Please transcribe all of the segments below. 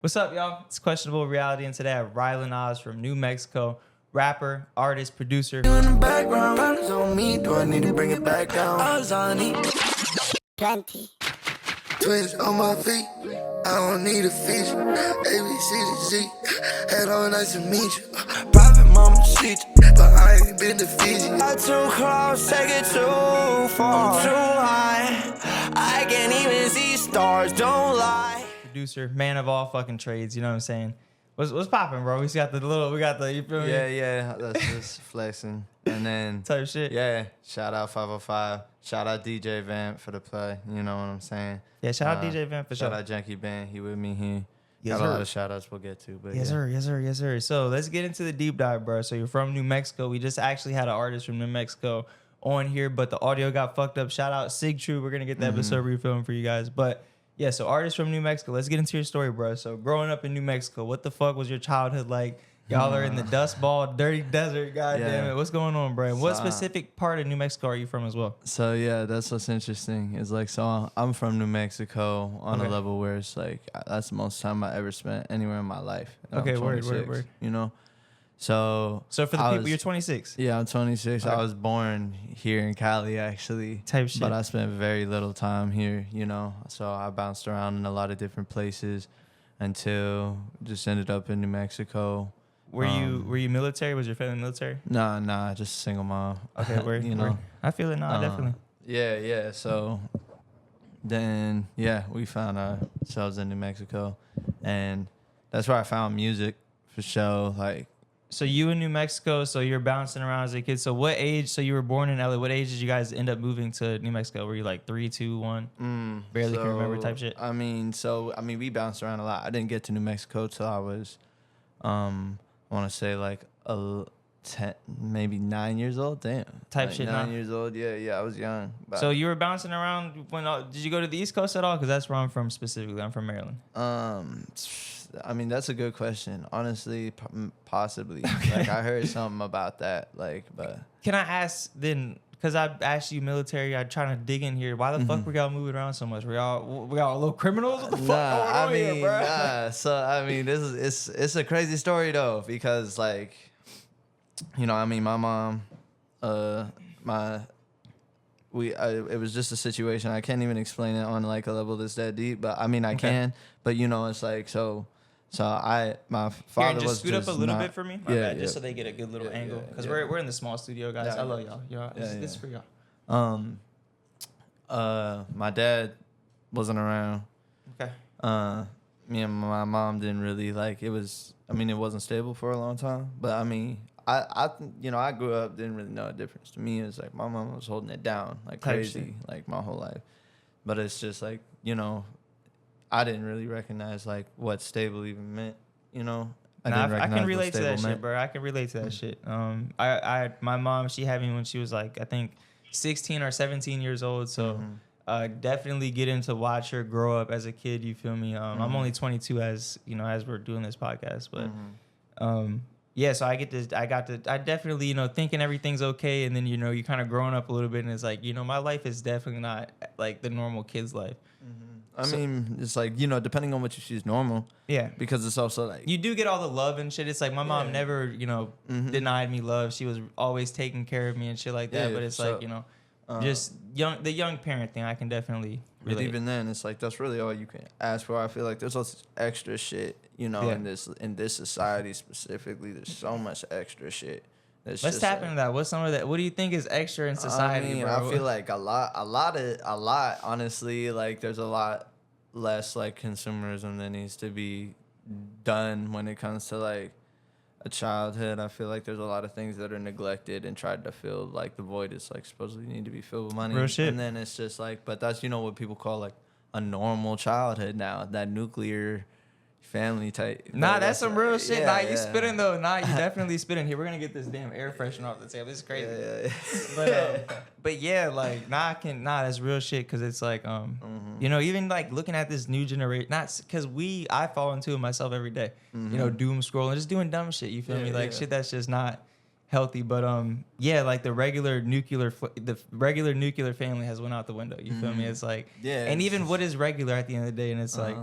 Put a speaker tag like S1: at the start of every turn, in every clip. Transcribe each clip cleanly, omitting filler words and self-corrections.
S1: What's up, y'all? It's Questionable Reality, and today I have Rylan Oz from New Mexico, rapper, artist, producer.
S2: In the background, riders on me. Do I need to bring it back down? I was on it.
S3: Plenty.
S2: Twins on my feet. I don't need a feature. A, B, C to Z. Head on, nice to meet you. Private mama shit, but I ain't been to Fiji. I'm too close, take it too far. I'm too high. I can't even see stars, don't lie.
S1: Producer, man of all fucking trades, you know what I'm saying? What's popping, bro? We got the, you feel me?
S4: Yeah, that's just flexing. And then
S1: Type shit.
S4: Yeah, shout out 505. Shout out DJ Vamp for the play. You know what I'm saying?
S1: Yeah, shout out DJ Vamp for sure.
S4: Shout out Janky Band. He with me here.
S1: Yes,
S4: got a
S1: sir.
S4: lot of shout outs we'll get to. But
S1: Yes,
S4: yeah.
S1: sir. So let's get into the deep dive, bro. So you're from New Mexico. We just actually had an artist from New Mexico on here, but the audio got fucked up. Shout out Sig True. We're gonna get the episode refilmed for you guys. But yeah, so artist from New Mexico. Let's get into your story, bro. So growing up in New Mexico, what the fuck was your childhood like? Y'all are in the dust ball, dirty desert. Goddamn it, what's going on, bro? And what specific part of New Mexico are you from as well?
S4: So yeah, that's what's interesting. Is like, so I'm from New Mexico on a level where it's like that's the most time I ever spent anywhere in my life. And
S1: Okay,
S4: I'm
S1: word.
S4: 26, You know, so
S1: So for the people, you're 26.
S4: Yeah, I'm 26.
S1: Okay.
S4: I was born here in Cali, actually.
S1: Type shit.
S4: But I spent very little time here, you know. So I bounced around in a lot of different places until just ended up in New Mexico.
S1: Were you military? Was your family military?
S4: Nah, just a single mom.
S1: Okay, word.
S4: You know.
S1: I feel it now, definitely.
S4: Yeah. So then, yeah, we found ourselves in New Mexico. And that's where I found music for sure. Like,
S1: So you in New Mexico, so you're bouncing around as a kid. So what age, so you were born in LA, what age did you guys end up moving to New Mexico? Were you like 3, 2, 1? Barely can remember type shit?
S4: I mean, we bounced around a lot. I didn't get to New Mexico till I was, I want to say like 10, maybe 9 years old. Damn.
S1: Type
S4: like
S1: shit,
S4: 9
S1: huh?
S4: years old. Yeah, I was young. But,
S1: So you were bouncing around when, did you go to the East Coast at all? Because that's where I'm from specifically. I'm from Maryland.
S4: I mean, that's a good question. Honestly, possibly. Like, I heard something about that. Like, but
S1: Can I ask then, because I asked you military, I'm trying to dig in here. Why the fuck were y'all moving around so much? We all little criminals? What the fuck going on here, bro?
S4: nah. So I mean, it's a crazy story though, because like, you know, I mean, my mom, it was just a situation. I can't even explain it on like a level that's that deep, but I mean, I can. But you know, it's like my father
S1: Here,
S4: was
S1: scoot up a little
S4: not,
S1: bit for me. My bad, just so they get a good little
S4: Yeah,
S1: angle.
S4: yeah,
S1: Because
S4: yeah.
S1: we're in the small studio, guys.
S4: Yeah,
S1: I love y'all. This is for y'all.
S4: My dad wasn't around.
S1: Okay.
S4: Me and my mom didn't really like it. It wasn't stable for a long time. But I mean, I grew up, didn't really know the difference. To me, it's like my mom was holding it down like
S1: Type
S4: crazy,
S1: shit.
S4: like my whole life. But it's just like, you know, I didn't really recognize like what stable even meant. You know,
S1: I
S4: recognize
S1: can
S4: what
S1: relate to
S4: stable
S1: that shit,
S4: meant.
S1: bro. I can relate to that shit. My mom, she had me when she was like, I think 16 or 17 years old. So definitely getting to watch her grow up as a kid. You feel me? I'm only 22 as we're doing this podcast, but yeah. So I definitely, thinking everything's okay. And then, you're kind of growing up a little bit and it's like, my life is definitely not like the normal kid's life.
S4: I mean, it's like, depending on what you choose normal.
S1: Yeah.
S4: Because it's also like,
S1: You do get all the love and shit. It's like my mom never, denied me love. She was always taking care of me and shit like that.
S4: Yeah,
S1: But it's
S4: so,
S1: like, just the young parent thing, I can definitely
S4: but
S1: relate.
S4: even then, it's like that's really all you can ask for. I feel like there's all this extra shit, in this society specifically. There's so much extra shit.
S1: Let's tap into that. What's some of that? What do you think is extra in society, bro?
S4: I feel like a lot. Honestly, like there's a lot less like consumerism that needs to be done when it comes to like a childhood. I feel like there's a lot of things that are neglected and tried to fill like the void is like supposedly need to be filled with money.
S1: Real shit.
S4: And then it's just like, but that's what people call like a normal childhood now. That nuclear family type.
S1: Nah, that's some real shit.
S4: Yeah,
S1: You spitting though. Nah, you definitely spitting. Here, we're gonna get this damn air freshener off the table. This is crazy.
S4: Yeah.
S1: But yeah, like that's real shit. Cause it's like even like looking at this new generation, not cause I fall into it myself every day. Doom scrolling, just doing dumb shit. You feel me? Like shit that's just not healthy. But like the regular nuclear family has went out the window. You feel me? It's like and even what is regular at the end of the day, and it's like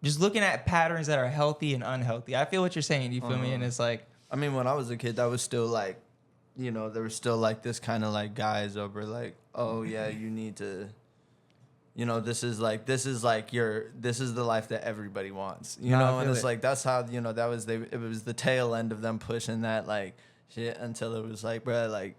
S1: just looking at patterns that are healthy and unhealthy. I feel what you're saying. You feel me? And it's like,
S4: I mean, when I was a kid, that was still like, you know, there was still like this kind of like guys over like, oh yeah, you need to, you know, this is the life that everybody wants, you know, and it's like, that's how, you know, it was the tail end of them pushing that like shit until it was like, bro, like,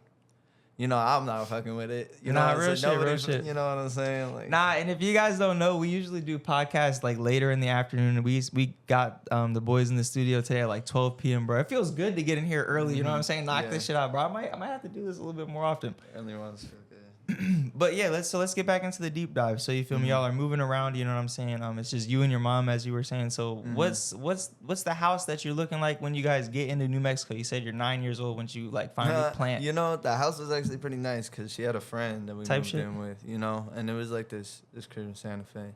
S4: you know, I'm not fucking with it. You know,
S1: real shit.
S4: You know what I'm saying? Like,
S1: and if you guys don't know, we usually do podcasts like later in the afternoon. We got the boys in the studio today at like 12 p.m., bro. It feels good to get in here early. You know what I'm saying? Knock this shit out, bro. I might have to do this a little bit more often.
S4: Early ones feel good.
S1: But yeah, let's get back into the deep dive. So you feel me? Y'all are moving around. You know what I'm saying? It's just you and your mom, as you were saying. So what's the house that you're looking like when you guys get into New Mexico? You said you're 9 years old when you like finally plant.
S4: You know, the house was actually pretty nice because she had a friend that we moved in with. You know, and it was like this crib in Santa Fe,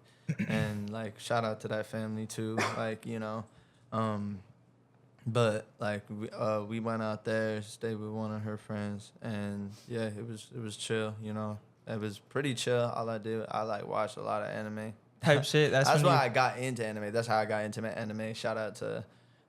S4: and like shout out to that family too. Like, you know, but like we went out there, stayed with one of her friends, and yeah, it was chill. You know, it was pretty chill. All I did, I like watched a lot of anime
S1: type shit. That's
S4: why I got into anime. That's how I got into anime. Shout out to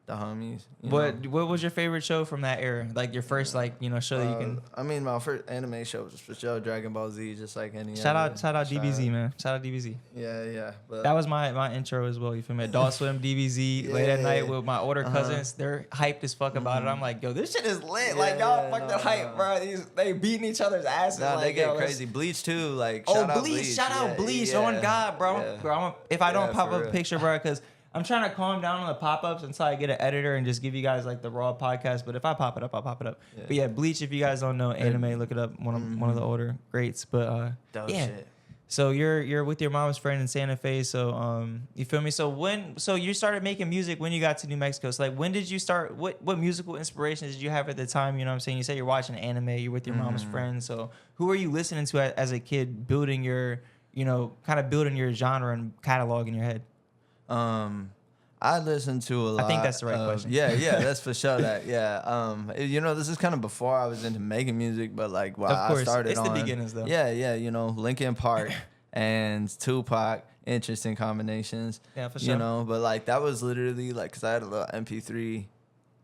S4: the homies.
S1: What was your favorite show from that era? Like your first, like, you know, show that you can.
S4: I mean, my first anime show was for sure Dragon Ball Z, just like any.
S1: Shout out DBZ, man. Shout out DBZ.
S4: Yeah. But
S1: that was my intro as well. You feel me? Adult Swim, DBZ, late at night with my older cousins. They're hyped as fuck about it. I'm like, yo, this shit is lit. Like, y'all fucking hype, bro. They beating each other's asses.
S4: Nah,
S1: like,
S4: they get crazy. Bleach too. Like,
S1: shout out Bleach. Shout out Bleach. On God, bro. Bro, if I don't pop up a picture, bro, because I'm trying to calm down on the pop-ups until I get an editor and just give you guys like the raw podcast. But if I pop it up, I'll pop it up. Yeah. But yeah, Bleach, if you guys don't know anime, look it up. One of the older greats. But yeah. Shit. So you're with your mom's friend in Santa Fe. So you feel me? So you started making music when you got to New Mexico. So like when did you start? What musical inspirations did you have at the time? You know what I'm saying? You said you're watching anime. You're with your mom's friend. So who are you listening to as a kid, building your, you know, kind of building your genre and catalog in your head?
S4: I listen to a lot.
S1: I think that's the right question.
S4: Yeah, that's for sure that. Yeah. You know, this is kind of before I was into making music, but like I started
S1: it's the beginnings though.
S4: Yeah, you know, Linkin Park and Tupac, interesting combinations.
S1: Yeah, for sure.
S4: You know, but like that was literally like, cause I had a little MP3,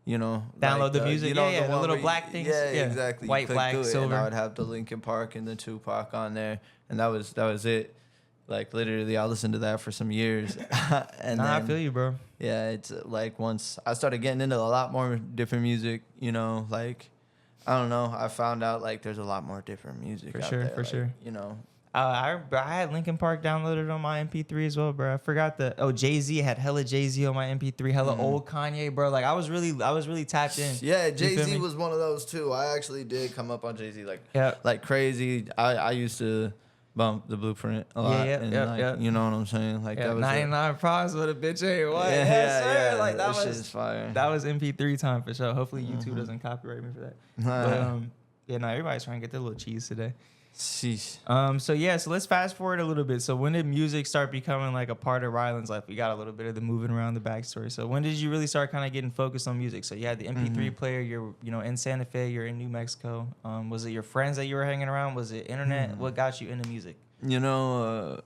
S4: you know,
S1: download
S4: like
S1: the music.
S4: You know,
S1: the little black things.
S4: Yeah, exactly.
S1: White, black, silver.
S4: And I would have the Linkin Park and the Tupac on there, and that was it. Like literally, I listened to that for some years. And then,
S1: I feel you, bro.
S4: Yeah, it's like once I started getting into a lot more different music, you know, like I don't know, I found out like there's a lot more different music
S1: for
S4: out
S1: sure,
S4: there,
S1: for
S4: like,
S1: sure.
S4: You know,
S1: I had Linkin Park downloaded on my MP3 as well, bro. I forgot Jay-Z had hella Jay-Z on my MP3, hella old Kanye, bro. Like I was really tapped in.
S4: Yeah, Jay-Z was one of those too. I actually did come up on Jay-Z like crazy. I used to bump the Blueprint a lot. You know what I'm saying? Like that was
S1: 99 problems with a bitch ain't what.
S4: Yeah.
S1: Like that
S4: was fire.
S1: That was MP3 time for sure. Hopefully YouTube doesn't copyright me for that. But everybody's trying to get their little cheese today.
S4: Sheesh.
S1: So let's fast forward a little bit. So when did music start becoming like a part of Rylan's life? We got a little bit of the moving around the backstory. So when did you really start kind of getting focused on music? So you had the MP3 player. You're in Santa Fe. You're in New Mexico. Was it your friends that you were hanging around? Was it internet? What got you into music?
S4: You know,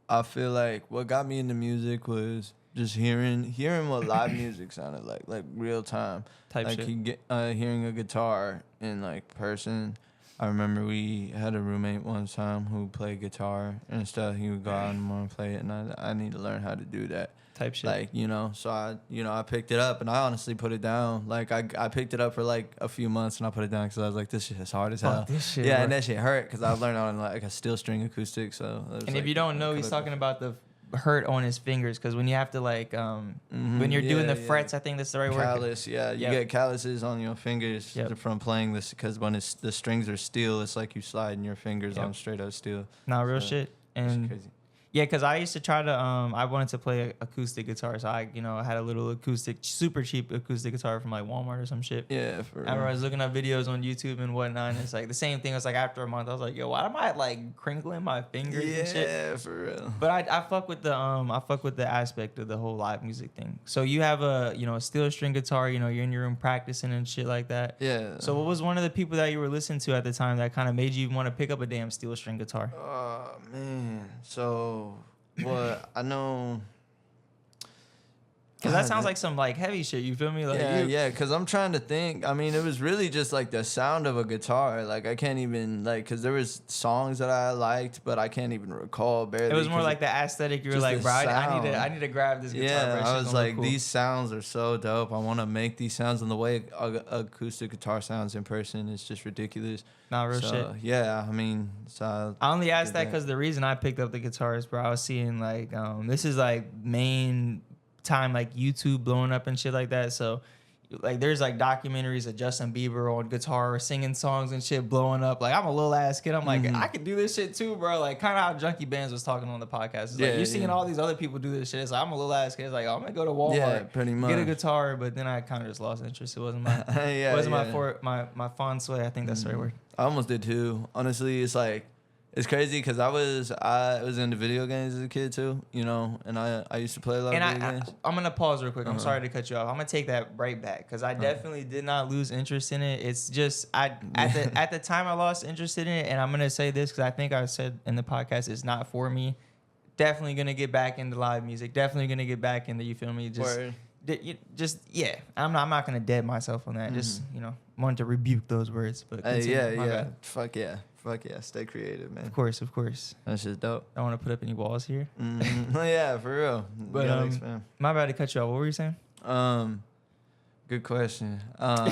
S4: I feel like what got me into music was just hearing what live music sounded like real time
S1: type
S4: like
S1: shit.
S4: Hearing a guitar in like person. I remember we had a roommate one time who played guitar and stuff. He would go out and play it, and I need to learn how to do that
S1: type shit.
S4: Like, you know, so I picked it up and I honestly put it down. Like I picked it up for like a few months and I put it down because I was like, this shit is hard as hell.
S1: This shit,
S4: yeah,
S1: bro.
S4: and that shit hurt because I learned on like a steel string acoustic. So
S1: and if you don't know, he's talking about the hurt on his fingers because when you have to like when you're doing the frets, I think that's the right word.
S4: Callus, you get calluses on your fingers from playing this because when the strings are steel, it's like you sliding your fingers on straight up steel.
S1: Real shit. And
S4: crazy.
S1: Yeah, because I used to try to, I wanted to play acoustic guitar. So I had a little super cheap acoustic guitar from like Walmart or some shit.
S4: Yeah, for real.
S1: I remember I was looking up videos on YouTube and whatnot. And it's like the same thing. It was like after a month, I was like, yo, why am I like crinkling my fingers and shit?
S4: Yeah, for real.
S1: But I fuck with the aspect of the whole live music thing. So you have a steel string guitar, you're in your room practicing and shit like that.
S4: Yeah.
S1: So what was one of the people that you were listening to at the time that kind of made you want to pick up a damn steel string guitar?
S4: Oh, man. So, what I know,
S1: Because that sounds like some like heavy shit. You feel me? Like
S4: yeah. Because I'm trying to think. I mean, it was really just like the sound of a guitar. Like I can't even like because there was songs that I liked, but I can't even recall barely.
S1: It was more like the aesthetic. You were like, bro, I need to grab this guitar.
S4: Yeah,
S1: bro.
S4: I was like, these sounds are so dope. I want to make these sounds, and the way acoustic guitar sounds in person is just ridiculous.
S1: Not real shit.
S4: Yeah, I mean, so
S1: I only asked that because the reason I picked up the guitar is, bro, I was seeing like this is like main time like YouTube blowing up and shit like that. So like there's like documentaries of Justin Bieber on guitar singing songs and shit blowing up. Like I'm a little ass kid. I'm like I could do this shit too, bro. Like kind of how Junkie Bands was talking on the podcast. It's like you're seeing all these other people do this shit. It's like I'm a little ass kid. It's like I'm gonna go to Walmart,
S4: pretty much
S1: get a guitar. But then I kind of just lost interest. It wasn't my my fond sway. I think that's the right word.
S4: I almost did too. Honestly, it's like it's crazy because I was into video games as a kid too, you know, and I used to play a lot of video games.
S1: I'm gonna pause real quick. I'm sorry to cut you off. I'm gonna take that right back because I definitely did not lose interest in it. It's just at the time I lost interest in it, and I'm gonna say this because I think I said in the podcast it's not for me. Definitely gonna get back into live music. Definitely gonna get back into, you feel me? Yeah. I'm not gonna dead myself on that. Just wanted to rebuke those words, but
S4: yeah. Fuck yeah, stay creative, man.
S1: Of course.
S4: That's just dope.
S1: I don't want to put up any walls here.
S4: Yeah, for real.
S1: But my bad to cut you off. What were you saying?
S4: Good question.
S1: All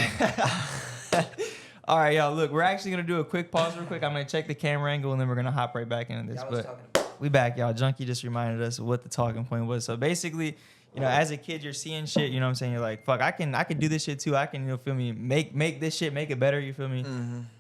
S1: right, y'all. Look, we're actually gonna do a quick pause, real quick. I'm gonna check the camera angle, and then we're gonna hop right back into this. We back, y'all. Junkie just reminded us of what the talking point was. So basically, as a kid, you're seeing shit. You know what I'm saying? You're like, fuck, I can do this shit too. I can, feel me, make this shit, make it better. You feel me?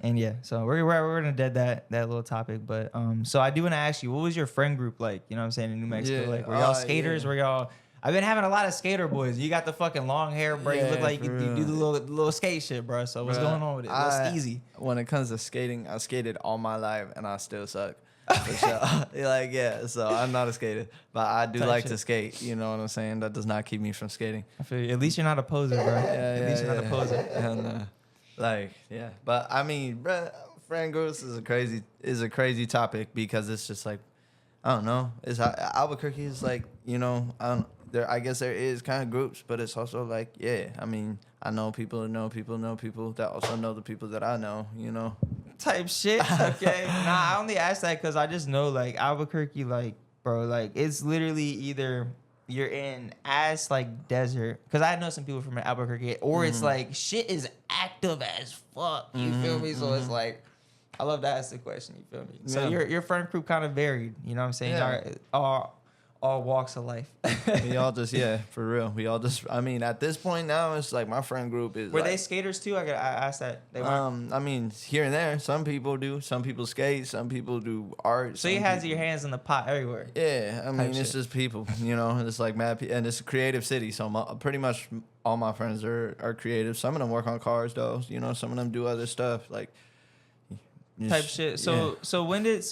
S1: And yeah, so we're gonna dead that little topic. But so I do want to ask you, what was your friend group like? You know what I'm saying, in New Mexico? Like, were y'all skaters? Were y'all? I've been having a lot of skater boys. You got the fucking long hair, bro. You look like you do the little skate shit, bro. So what's going on with it? It's easy.
S4: When it comes to skating, I skated all my life, and I still suck. For sure. So I'm not a skater, but I do like to skate. You know what I'm saying? That does not keep me from skating.
S1: I feel you. At least you're not a poser, bro. At least you're not a poser.
S4: And, but I mean, bro, friend groups is a crazy topic because it's just like, I don't know. It's Albuquerque is like, I guess there is kind of groups, but it's also like, I mean, I know people that know people that also know the people that I know,
S1: Type shit, okay? I only ask that because I just know, like, Albuquerque, like, bro, like, it's literally either you're in ass, like, desert, because I know some people from Albuquerque, or it's like, shit is active as fuck, you feel me? So it's like, I love to ask the question, you feel me? So your friend group kind of varied, you know what I'm saying? Yeah. All walks of life.
S4: We all just, for real. We all just, I mean, at this point now, it's like my friend group is.
S1: Were they skaters too? I asked that. They weren't.
S4: I mean, here and there, some people do. Some people skate. Some people do art.
S1: So you have your hands in the pot everywhere.
S4: Yeah, I mean, it's just people, It's like mad people, and it's a creative city. So pretty much all my friends are creative. Some of them work on cars, though. Some of them do other stuff, like.
S1: Type shit. So when did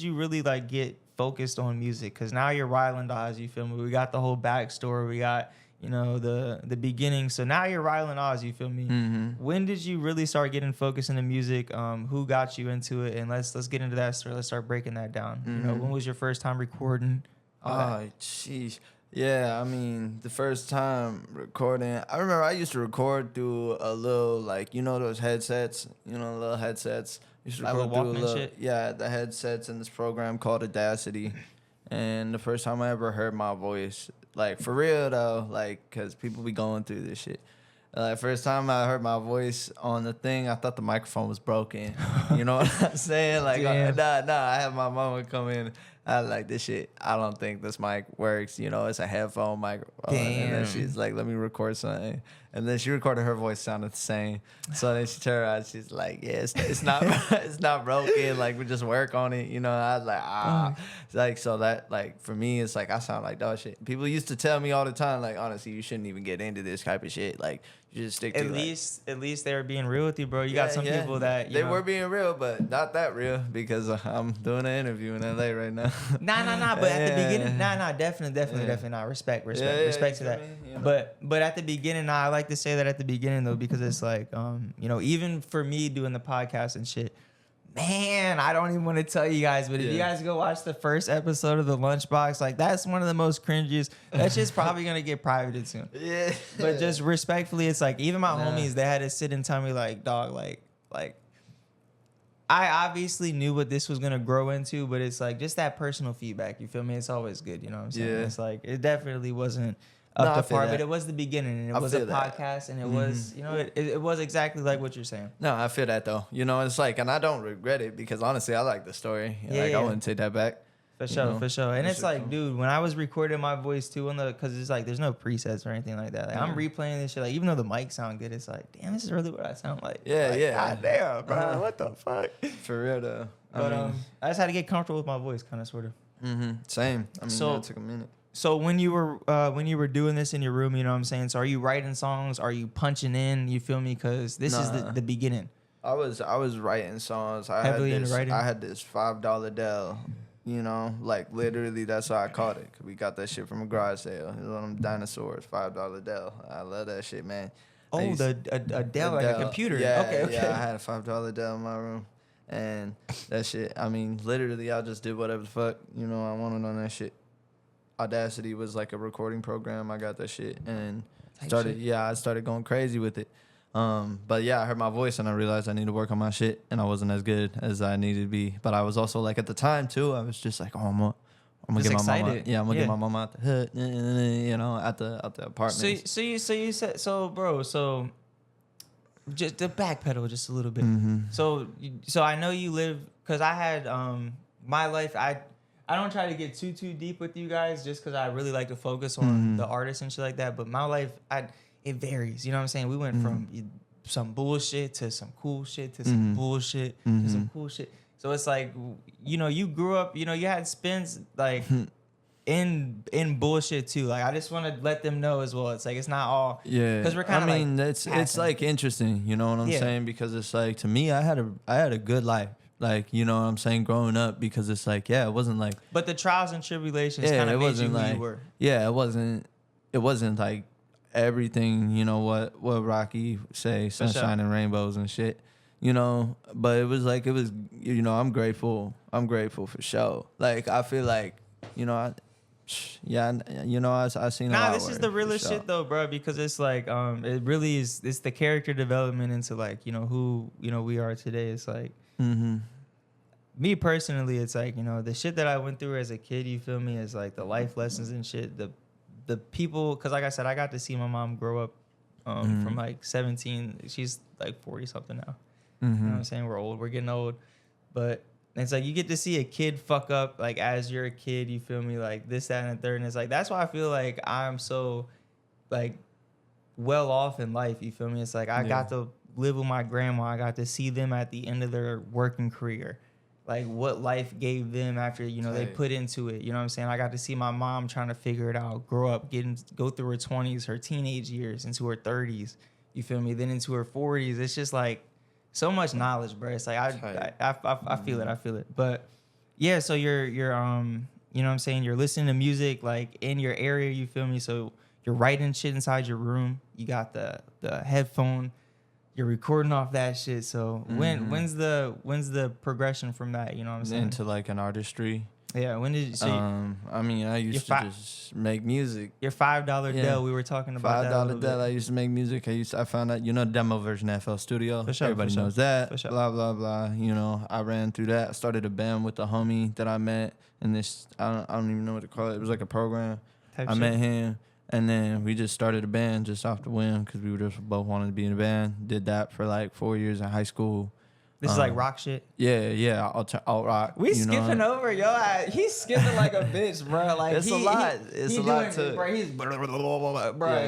S1: you really like get focused on music? Because now you're Rylan Oz, you feel me? We got the whole backstory. We got the beginning. So now you're Rylan Oz, you feel me? When did you really start getting focused into music? Who got you into it? And let's get into that story. Let's start breaking that down. When was your first time recording?
S4: Oh, jeez. Yeah, I mean, the first time recording, I remember I used to record through a little, like, those headsets, little headsets. Used to record through a little, shit? Yeah, the headsets in this program called Audacity. And the first time I ever heard my voice, like, for real, though, like, because people be going through this shit. First time I heard my voice on the thing, I thought the microphone was broken. You know what I'm saying? Like, I had my mama come in. I was like, this shit, I don't think this mic works. It's a headphone microphone. And then she's like, let me record something. And then she recorded her voice sounded the same. So then she turned around, she's like, it's not it's not broken. Like, we just work on it. I was like, It's like, so that, like, for me, it's like, I sound like dog shit. People used to tell me all the time, like, honestly, you shouldn't even get into this type of shit. Like, you just stick to
S1: at least they were being real with you, bro. You got some people that
S4: they were being real, but not that real because I'm doing an interview in LA right now.
S1: Nah. But at the beginning, definitely not. Respect to that. But at the beginning, I like to say that at the beginning though, because it's like, even for me doing the podcast and shit, Man, I don't even want to tell you guys, but if you guys go watch the first episode of the LunchBox, like that's one of the most cringiest. That shit's probably gonna get privated soon.
S4: Yeah.
S1: But just respectfully, it's like even my homies, they had to sit and tell me like, dog, like I obviously knew what this was gonna grow into, but it's like just that personal feedback. You feel me? It's always good. You know what I'm saying?
S4: Yeah.
S1: It's like it definitely wasn't up to par, but it was the beginning, and it was a podcast, and it was, you know, it was exactly like what you're saying.
S4: No, I feel that though. You know, it's like, and I don't regret it because honestly, I like the story. I wouldn't take that back.
S1: For sure, for sure. And it's like, dude, when I was recording my voice too because it's like there's no presets or anything like that. Like I'm replaying this shit, like even though the mic sound good, it's like, damn, this is really what I sound like. God damn, bro, what the fuck?
S4: For real though.
S1: But I just had to get comfortable with my voice, kind of, sort of.
S4: Same. I mean, that took a minute.
S1: So when you were doing this in your room, you know what I'm saying? So are you writing songs? Are you punching in? You feel me? Because this is the beginning.
S4: I was writing songs. I had this $5 Dell. You know, like literally that's how I caught it. 'Cause we got that shit from a garage sale. It was one of them dinosaurs, $5 Dell. I love that shit, man.
S1: Oh, a Dell, like a computer.
S4: Yeah,
S1: okay.
S4: Yeah, I had a $5 Dell in my room. And that shit, I mean, literally I just did whatever the fuck, you know, I wanted on that shit. Audacity was like a recording program. I got that shit and I started going crazy with it. But yeah, I heard my voice and I realized I need to work on my shit and I wasn't as good as I needed to be. But I was also like at the time too, I was just like, oh, I'm gonna get my mama. Yeah, I'm gonna get my mama out the hood, you know, out the apartment.
S1: So you said, bro, just to backpedal just a little bit. So I know you live, cause I had my life. I don't try to get too deep with you guys just because I really like to focus on the artists and shit like that. But my life, it varies. You know what I'm saying? We went from some bullshit to some cool shit to some bullshit to some cool shit. So it's like, you know, you grew up, you know, you had spins like in bullshit too. Like I just want to let them know as well. It's like it's not all because we're kind of. I mean,
S4: it's like interesting. You know what I'm saying? Because it's like to me, I had a good life. Like, you know what I'm saying, growing up, because it's like, it wasn't like... But
S1: the trials and tribulations kind of made you who you were.
S4: Yeah, it wasn't like everything, you know, what Rocky say, sunshine and rainbows and shit, you know? But it was, you know, I'm grateful for sure. Like, I feel like, you know, I seen a lot
S1: Nah, this is the realest shit, though, bro, because it's like, it really is, it's the character development into, like, you know, who, you know, we are today. It's like... Me personally, it's like, you know, the shit that I went through as a kid, you feel me, is like the life lessons and shit. The people, because like I said, I got to see my mom grow up from like 17. She's like 40 something now. You know what I'm saying? We're old. We're getting old. But it's like you get to see a kid fuck up like as you're a kid, you feel me? Like this, that, and the third. And it's like that's why I feel like I'm so like well off in life, you feel me? It's like I got to live with my grandma. I got to see them at the end of their working career. Like what life gave them after, you know, they put into it. You know what I'm saying? I got to see my mom trying to figure it out, grow up, go through her 20s, her teenage years, into her 30s. You feel me? Then into her 40s. It's just like so much knowledge, bro. It's like I feel it. I feel it. But yeah, so you're you know what I'm saying? You're listening to music like in your area, you feel me? So you're writing shit inside your room. You got the headphone. You're recording off that shit. So when's the progression from that? You know what I'm saying?
S4: Into like an artistry.
S1: Yeah. When did you?
S4: I mean, I used to just make music.
S1: Your $5 Dell. We were talking about
S4: $5 Dell. I used to make music. I found out, you know, demo version of FL Studio. For sure, everybody knows that. For sure. Blah blah blah. You know, I ran through that. I started a band with a homie that I met, and this I don't even know what to call it. It was like a program. I met him. And then we just started a band just off the whim because we were just both wanted to be in a band. Did that for like 4 years in high school.
S1: This is like rock shit?
S4: Yeah, alt rock.
S1: We skipping over, yo. He's skipping like a bitch, bro. Like
S4: it's a lot. It's a lot too.
S1: Bro,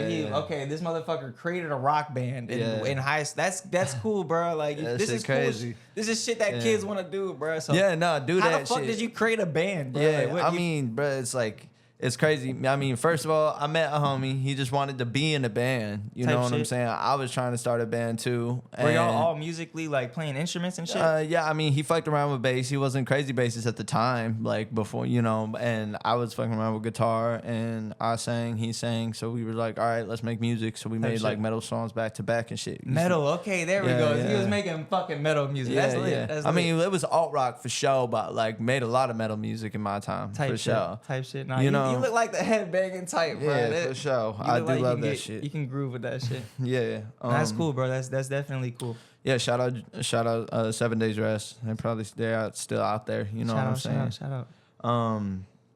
S1: he's okay. This motherfucker created a rock band in high school. That's cool, bro. Like this is crazy. Cool. This is shit that kids want to do, bro. So
S4: do that. How
S1: the fuck did you create a band, bro?
S4: Yeah, like, I mean, bro, it's like It's crazy. I mean, first of all, I met a homie. He just wanted to be in a band. You
S1: Type
S4: know what I'm
S1: shit.
S4: saying? I was trying to start a band too.
S1: Were y'all
S4: and,
S1: all musically like playing instruments and shit?
S4: Yeah, I mean, he fucked around with bass. He wasn't crazy bassist at the time, like before, and I was fucking around with guitar, and I sang, he sang. So we were like, all right, let's make music. So we made like
S1: shit.
S4: metal songs back to back and shit.
S1: Metal, okay, there we
S4: Yeah,
S1: go.
S4: yeah.
S1: He was making fucking metal music. That's lit. That's
S4: I
S1: lit.
S4: mean, it was alt rock for sure, but like made a lot of metal music in my time
S1: type
S4: for
S1: shit.
S4: sure.
S1: Type shit. Nah,
S4: You
S1: you
S4: know-
S1: look like the headbanging type, bro.
S4: Yeah,
S1: That-
S4: for sure.
S1: you
S4: I
S1: look
S4: do
S1: like you
S4: love
S1: can
S4: that
S1: get-
S4: shit.
S1: You can groove with that shit.
S4: Yeah,
S1: That's cool, bro. That's definitely cool.
S4: Yeah, shout out 7 Days Rest. They're still out there. You know what I'm saying?
S1: Shout out.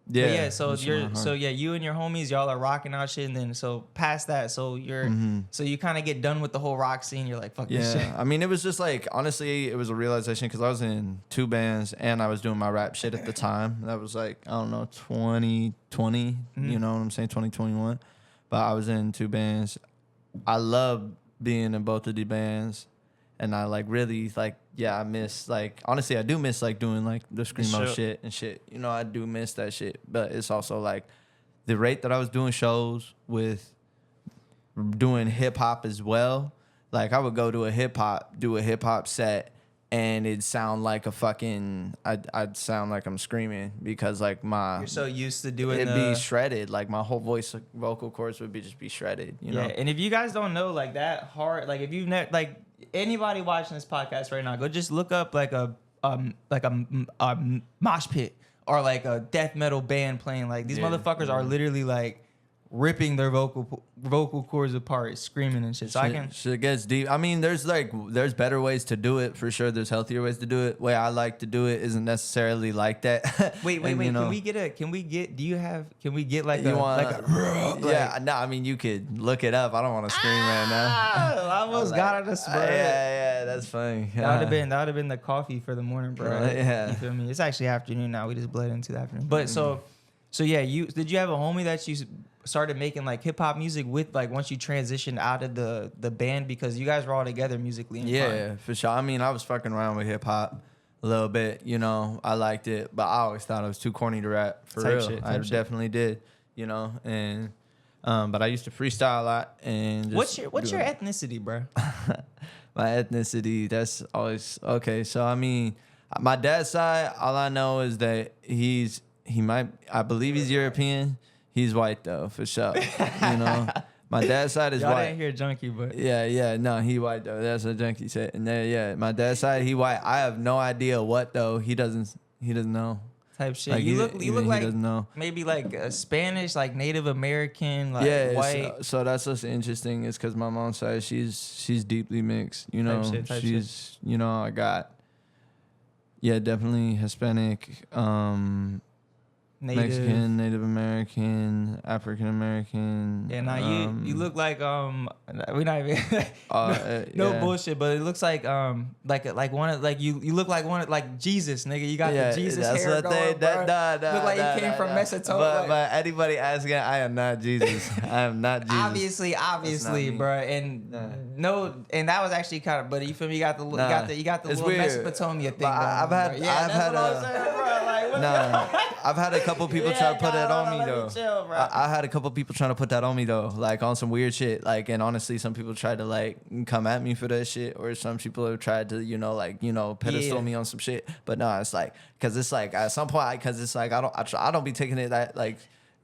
S4: Yeah.
S1: But yeah, so
S4: that's
S1: you're
S4: hard.
S1: so yeah, you and your homies, y'all are rocking out shit, and then so past that, so you're so you kind of get done with the whole rock scene. You're like, fuck this shit.
S4: Yeah, I mean, it was just like, honestly, it was a realization because I was in 2 bands and I was doing my rap shit at the time. That was like, I don't know, 2020, you know what I'm saying, 2021. But I was in 2 bands. I love being in both of the bands. And I like really like, yeah, I miss like, honestly, I do miss like doing like the screamo shit and shit. You know, I do miss that shit. But it's also like the rate that I was doing shows with doing hip hop as well. Like I would go to do a hip hop set, and it'd sound like a fucking, I'd sound like I'm screaming because like
S1: You're so used to doing
S4: it'd be shredded. Like my whole vocal cords would just be shredded, you know?
S1: Yeah, and if you guys don't know, like that hard, like if you've never, like anybody watching this podcast right now, go just look up like a mosh pit or like a death metal band playing. Like these motherfuckers are literally like ripping their vocal cords apart, screaming and shit. So I can.
S4: Shit gets deep. I mean, there's better ways to do it for sure. There's healthier ways to do it. Way I like to do it isn't necessarily like that.
S1: Wait.
S4: You know,
S1: Can we get like
S4: you
S1: a
S4: want?
S1: like a
S4: Yeah, no. I mean, you could look it up. I don't want to scream right now.
S1: I almost got it a spread.
S4: Yeah, that's funny.
S1: That would have been the coffee for the morning, bro.
S4: Yeah.
S1: You feel me? It's actually afternoon now. We just bled into the afternoon. But so yeah, did you have a homie that you started making like hip hop music with, like once you transitioned out of the band, because you guys were all together musically?
S4: Yeah, for sure. I mean, I was fucking around with hip hop a little bit, you know. I liked it, but I always thought it was too corny to rap for
S1: Type
S4: real.
S1: shit,
S4: I
S1: type shit.
S4: definitely did, you know. And but I used to freestyle a lot. And just
S1: what's your ethnicity, bro?
S4: my ethnicity? That's always okay. So I mean, my dad's side, all I know is that I believe he's European. He's white though, for sure. You know, my dad's side is
S1: Y'all
S4: white.
S1: didn't hear junkie, but
S4: Yeah, no, he white though. That's what junkie said. And then, yeah, my dad's side, he white. I have no idea what though. He doesn't know.
S1: type shit.
S4: Like,
S1: you look
S4: he
S1: like
S4: doesn't know.
S1: maybe like a Spanish, like Native American, like
S4: Yeah,
S1: white.
S4: so that's what's interesting is because my mom's side, she's deeply mixed. You know,
S1: Type
S4: she's you know, I got definitely Hispanic,
S1: Native.
S4: Mexican, Native American, African American.
S1: Yeah, nah, you look like we not even no
S4: yeah.
S1: bullshit, but it looks like one of like you look like one of like Jesus, nigga. You got the Jesus
S4: that's
S1: hair
S4: what
S1: going, bro. Look like you came from Mesopotamia.
S4: But anybody asking, I am not Jesus. I am not Jesus.
S1: Obviously,
S4: me.
S1: bro, and and that was actually kind of, but you feel me? You got the
S4: It's
S1: little
S4: weird.
S1: Mesopotamia thing.
S4: But I've had I've had a couple people try to put that on me though.
S1: Chill, bro.
S4: I had a couple people trying to put that on me though, like on some weird shit. Like, and honestly, some people tried to like come at me for that shit, or some people have tried to pedestal me on some shit. But no, it's like because it's like at some point because it's like I don't be taking it that like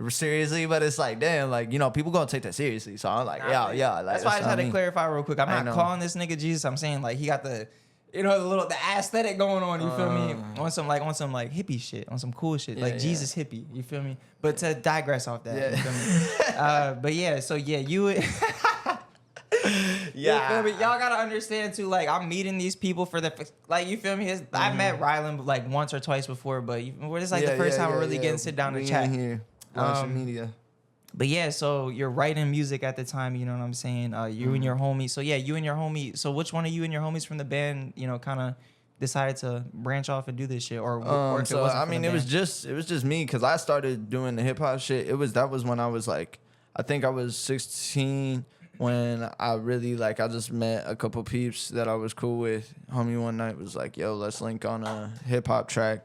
S4: seriously, but it's like damn, like people gonna take that seriously. So I'm like yeah. Like,
S1: that's why I just had to clarify real quick. I'm
S4: I
S1: not
S4: know.
S1: calling this nigga Jesus. I'm saying like he got the the aesthetic going on, you feel me? On some hippie shit, on some cool shit, like Jesus hippie, you feel me? But to digress off that, you feel me? But yeah, so yeah, you feel me? Y'all gotta understand too, like I'm meeting these people for the you feel me? I met Rylan like once or twice before, but it's like the first time we're really getting to sit down and chat.
S4: Here, watching media.
S1: But yeah, so you're writing music at the time, you know what I'm saying? You and your homie. So yeah, you and your homie. So which one of you and your homies from the band, kind of decided to branch off and do this shit, or if it wasn't
S4: I
S1: from
S4: mean,
S1: the
S4: it was
S1: band?
S4: just me because I started doing the hip hop shit. That was when I was like, I think I was 16 when I really I just met a couple peeps that I was cool with. Homie one night was like, yo, let's link on a hip hop track.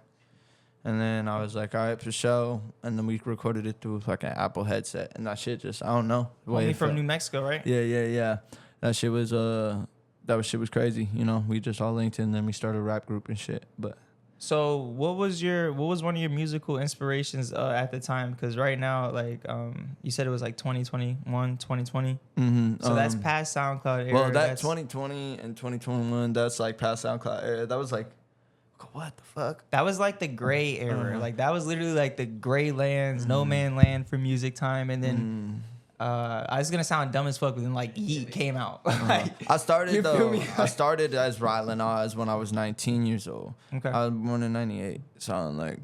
S4: And then I was like, all right, for sure. And then we recorded it through like an Apple headset, and that shit just, I don't know.
S1: Homie from New Mexico, right?
S4: Yeah. That shit was shit was crazy. You know, we just all linked in, and then we started a rap group and shit. But
S1: so what was one of your musical inspirations at the time? Because right now, like you said, it was like 2021, 2020.
S4: Mm-hmm.
S1: So that's past SoundCloud era.
S4: Well, that 2020 and 2021, that's like past SoundCloud era. That was like, what the fuck?
S1: That was like the gray era. Like that was literally like the gray lands, no
S4: Mm-hmm.
S1: man land for music time. And then I was gonna sound dumb as fuck, but then like Yeet came out. Like,
S4: I started
S1: you feel me?
S4: I started as Rylan Oz when I was 19 years old.
S1: Okay.
S4: I was born in 98. So I'm like,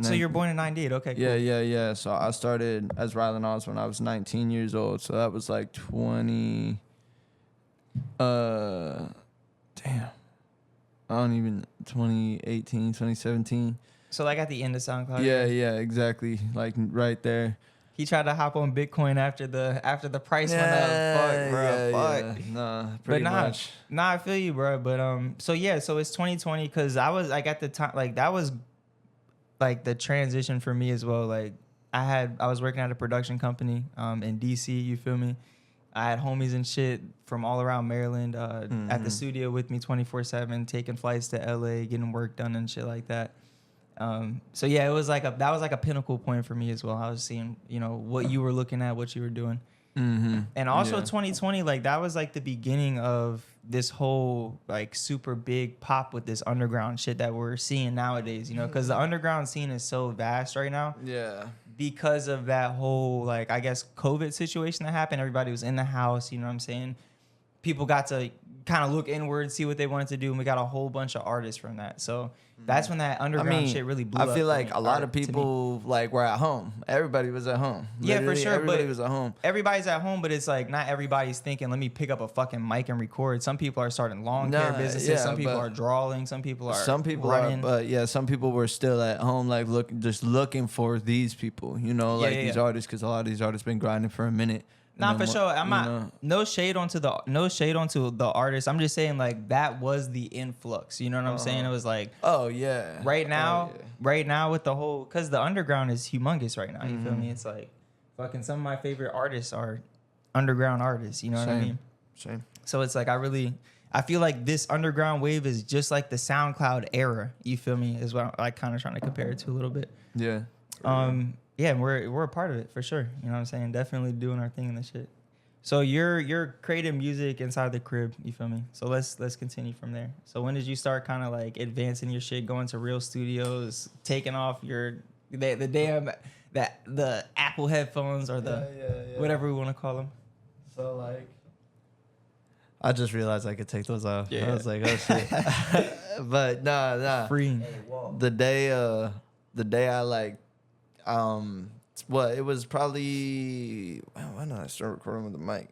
S1: So you're born in 98. Okay, cool.
S4: Yeah. So I started as Rylan Oz when I was 19 years old. So that was like 20. Damn. I don't even 2018, 2017.
S1: So like at the end of SoundCloud.
S4: Yeah, exactly. Like right there.
S1: He tried to hop on Bitcoin after the price went up. Fuck, bro. Fuck.
S4: Yeah. Nah, pretty much.
S1: Nah, I feel you, bro. But so yeah, so it's 2020 because I was like at the time, like that was like the transition for me as well. Like I was working at a production company in DC. You feel me? I had homies and shit from all around Maryland at the studio with me 24/7, taking flights to LA, getting work done and shit like that. So yeah, that was like a pinnacle point for me as well. I was seeing, you know, what you were looking at, what you were doing.
S4: Mm-hmm.
S1: And also 2020, like that was like the beginning of this whole like super big pop with this underground shit that we're seeing nowadays, you know, because the underground scene is so vast right now.
S4: Yeah.
S1: Because of that whole, like, I guess, COVID situation that happened. Everybody was in the house, you know what I'm saying? People got to kind of look inward, see what they wanted to do, and we got a whole bunch of artists from that. So that's when that underground shit really blew up.
S4: I feel like a lot of people like were at home. Everybody was at home.
S1: Yeah, for
S4: Literally,
S1: sure.
S4: Everybody
S1: but
S4: was at home.
S1: Everybody's at home, but it's like not everybody's thinking, let me pick up a fucking mic and record. Some people are starting lawn care businesses.
S4: Yeah,
S1: some people are drawing. Some people are running.
S4: But yeah, some people were still at home, like looking for these people. You know, like these artists, because a lot of these artists been grinding for a minute.
S1: Nah, for sure. I'm not no shade onto the artist. I'm just saying like that was the influx. You know what I'm saying? It was like right now with the whole, because the underground is humongous right now. You feel me? It's like fucking some of my favorite artists are underground artists. You know what I mean?
S4: Same.
S1: So it's like I feel like this underground wave is just like the SoundCloud era. You feel me? Is what I'm like kind of trying to compare it to a little bit.
S4: Yeah.
S1: Yeah, we're a part of it for sure. You know what I'm saying? Definitely doing our thing in this shit. So you're creating music inside the crib, you feel me? So let's continue from there. So when did you start kind of like advancing your shit, going to real studios, taking off the Apple headphones or whatever we want to call them?
S4: So like I just realized I could take those off.
S1: Yeah.
S4: I was like, oh shit. But nah.
S1: Freeing.
S4: The day I like it was probably when did I start recording with the mic?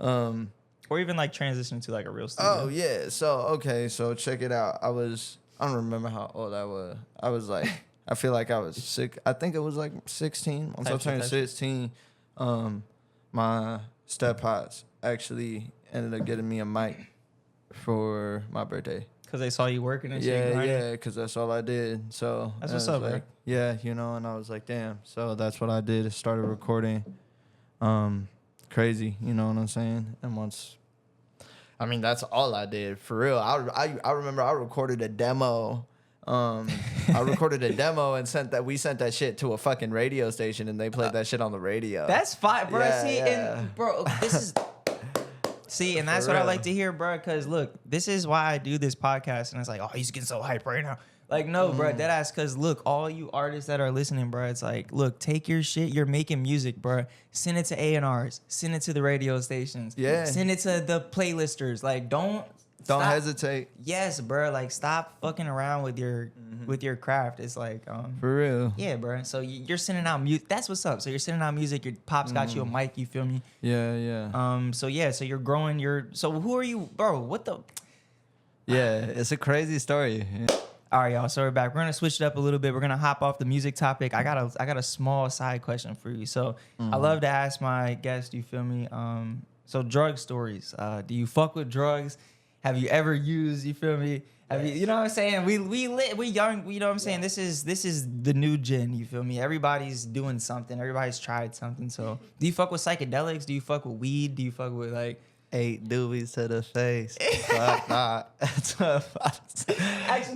S1: Or even like transitioning to like a real studio.
S4: Oh yeah. So check it out. I don't remember how old I was. I was like I feel like I was sick. I think it was like 16. Once I turned 16, my step-pops actually ended up getting me a mic for my birthday.
S1: Because they saw you working and shit.
S4: Yeah, because that's all I did. So
S1: that's what's up,
S4: like,
S1: bro.
S4: Yeah, you know, and I was like, damn. So that's what I did. I started recording. Crazy, you know what I'm saying? And that's all I did for real. I remember I recorded a demo. I recorded a demo and we sent that shit to a fucking radio station, and they played that shit on the radio.
S1: That's fine, bro.
S4: Yeah,
S1: and bro, this is. See, and that's what I like to hear, bro, because look, this is why I do this podcast, and it's like, oh, he's getting so hype right now. Like, no, bro, deadass, because look, all you artists that are listening, bro, it's like, look, take your shit, you're making music, bro, send it to A&Rs, send it to the radio stations, send it to the playlisters, like, don't
S4: hesitate.
S1: Yes, bro, like, stop fucking around with your craft. It's like,
S4: for real.
S1: Yeah, bro, so you're sending out music, that's what's up, so you're sending out music, your pops got you a mic, you feel me?
S4: Yeah.
S1: So you're growing, so who are you, bro, what the?
S4: Yeah, it's a crazy story.
S1: All right, y'all. So we're back. We're gonna switch it up a little bit. We're gonna hop off the music topic. I got a small side question for you. So I love to ask my guests. You feel me? So drug stories. Do you fuck with drugs? Have you ever used? You feel me? I mean, you know what I'm saying? We young. You know what I'm saying? This is the new gen. You feel me? Everybody's doing something. Everybody's tried something. So, do you fuck with psychedelics? Do you fuck with weed? Do you fuck with like
S4: 8 doobies to the face? Fuck not.
S1: Actually,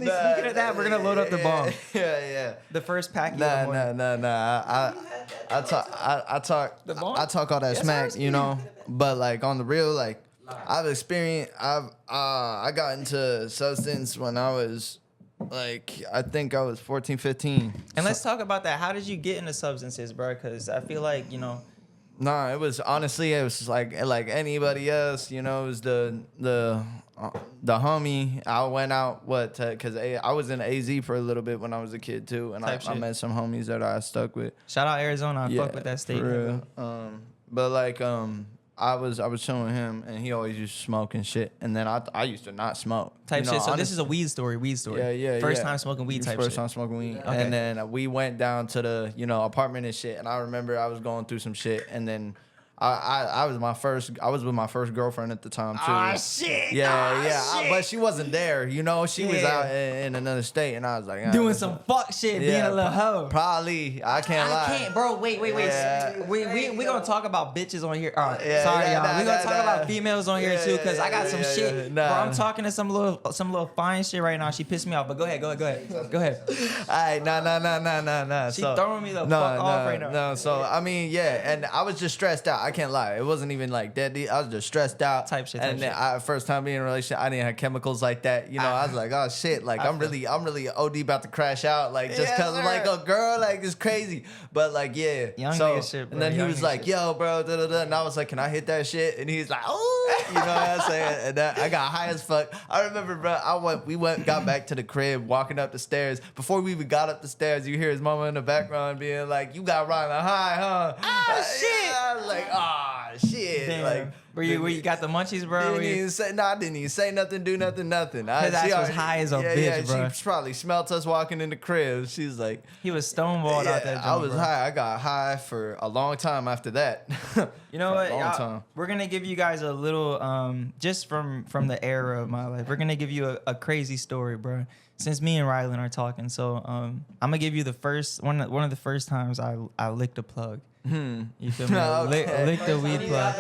S1: speaking of that, we're gonna load up the bomb.
S4: Yeah.
S1: The first pack.
S4: Nah. I talk all that smack, you know. But like on the real, like I've experienced. I got into substance when I was like, I think I was 14, 15.
S1: And let's talk about that. How did you get into substances, bro? Because I feel like, you know.
S4: Nah, it was just like anybody else, you know. It was the homie. I went out because I was in AZ for a little bit when I was a kid too, and I met some homies that I stuck with.
S1: Shout out Arizona. I fuck with that state.
S4: For real. But like I was chilling with him, and he always used to smoke and shit. And then I used to not smoke.
S1: Type shit. So
S4: honestly,
S1: this is a weed story.
S4: Yeah.
S1: First time smoking weed type shit.
S4: First time smoking weed.
S1: Okay.
S4: And then we went down to the, apartment and shit. And I remember I was going through some shit. And then I was with my first girlfriend at the time too.
S1: Ah, shit.
S4: Yeah. But she wasn't there, She was out in another state, and I was like,
S1: doing some fuck shit, being a little hoe.
S4: Probably. I can't lie.
S1: I can't, bro. Wait.
S4: Yeah.
S1: We gonna talk about bitches on here. All right.
S4: Yeah,
S1: Sorry,
S4: yeah,
S1: y'all.
S4: nah,
S1: We gonna
S4: nah,
S1: talk
S4: nah.
S1: about females on here too, cause I got some shit.
S4: nah.
S1: Bro, I'm talking to some little fine shit right now. She pissed me off, but go ahead. Go ahead.
S4: All right, nah.
S1: She throwing me the fuck off right now.
S4: No, so I mean, yeah, and I was just stressed out. I can't lie. It wasn't even like that deep. I was just stressed out.
S1: Type shit.
S4: And then first time being in a relationship, I didn't have chemicals like that. I was like, oh shit, like I'm really OD about to crash out, like just cause I'm like a girl, like it's crazy. But like
S1: Young
S4: so
S1: nigga shit, bro.
S4: and then he
S1: Young
S4: was
S1: nigga
S4: like,
S1: shit.
S4: yo, bro, and I was like, can I hit that shit? And he's like, oh, you know what I'm saying? And I got high as fuck. I remember, bro, we got back to the crib, walking up the stairs. Before we even got up the stairs, you hear his mama in the background being like, you got Rylan high, huh?
S1: Oh shit.
S4: I was like, shit.
S1: Damn.
S4: Like,
S1: where you got the munchies, bro?
S4: I didn't even say nothing, do nothing.
S1: His ass was high as a bitch, bro.
S4: She probably smelt us walking in the crib. She's like,
S1: He was stonewalled out that joint,
S4: I was
S1: bro.
S4: high. I got high for a long time after that.
S1: You know what?
S4: A long time.
S1: We're gonna give you guys a little, just from the era of my life. We're gonna give you a crazy story, bro. Since me and Rylan are talking, so I'm gonna give you the first one of the first times I licked a plug. You feel me?
S4: Okay.
S1: Licked a weed plug.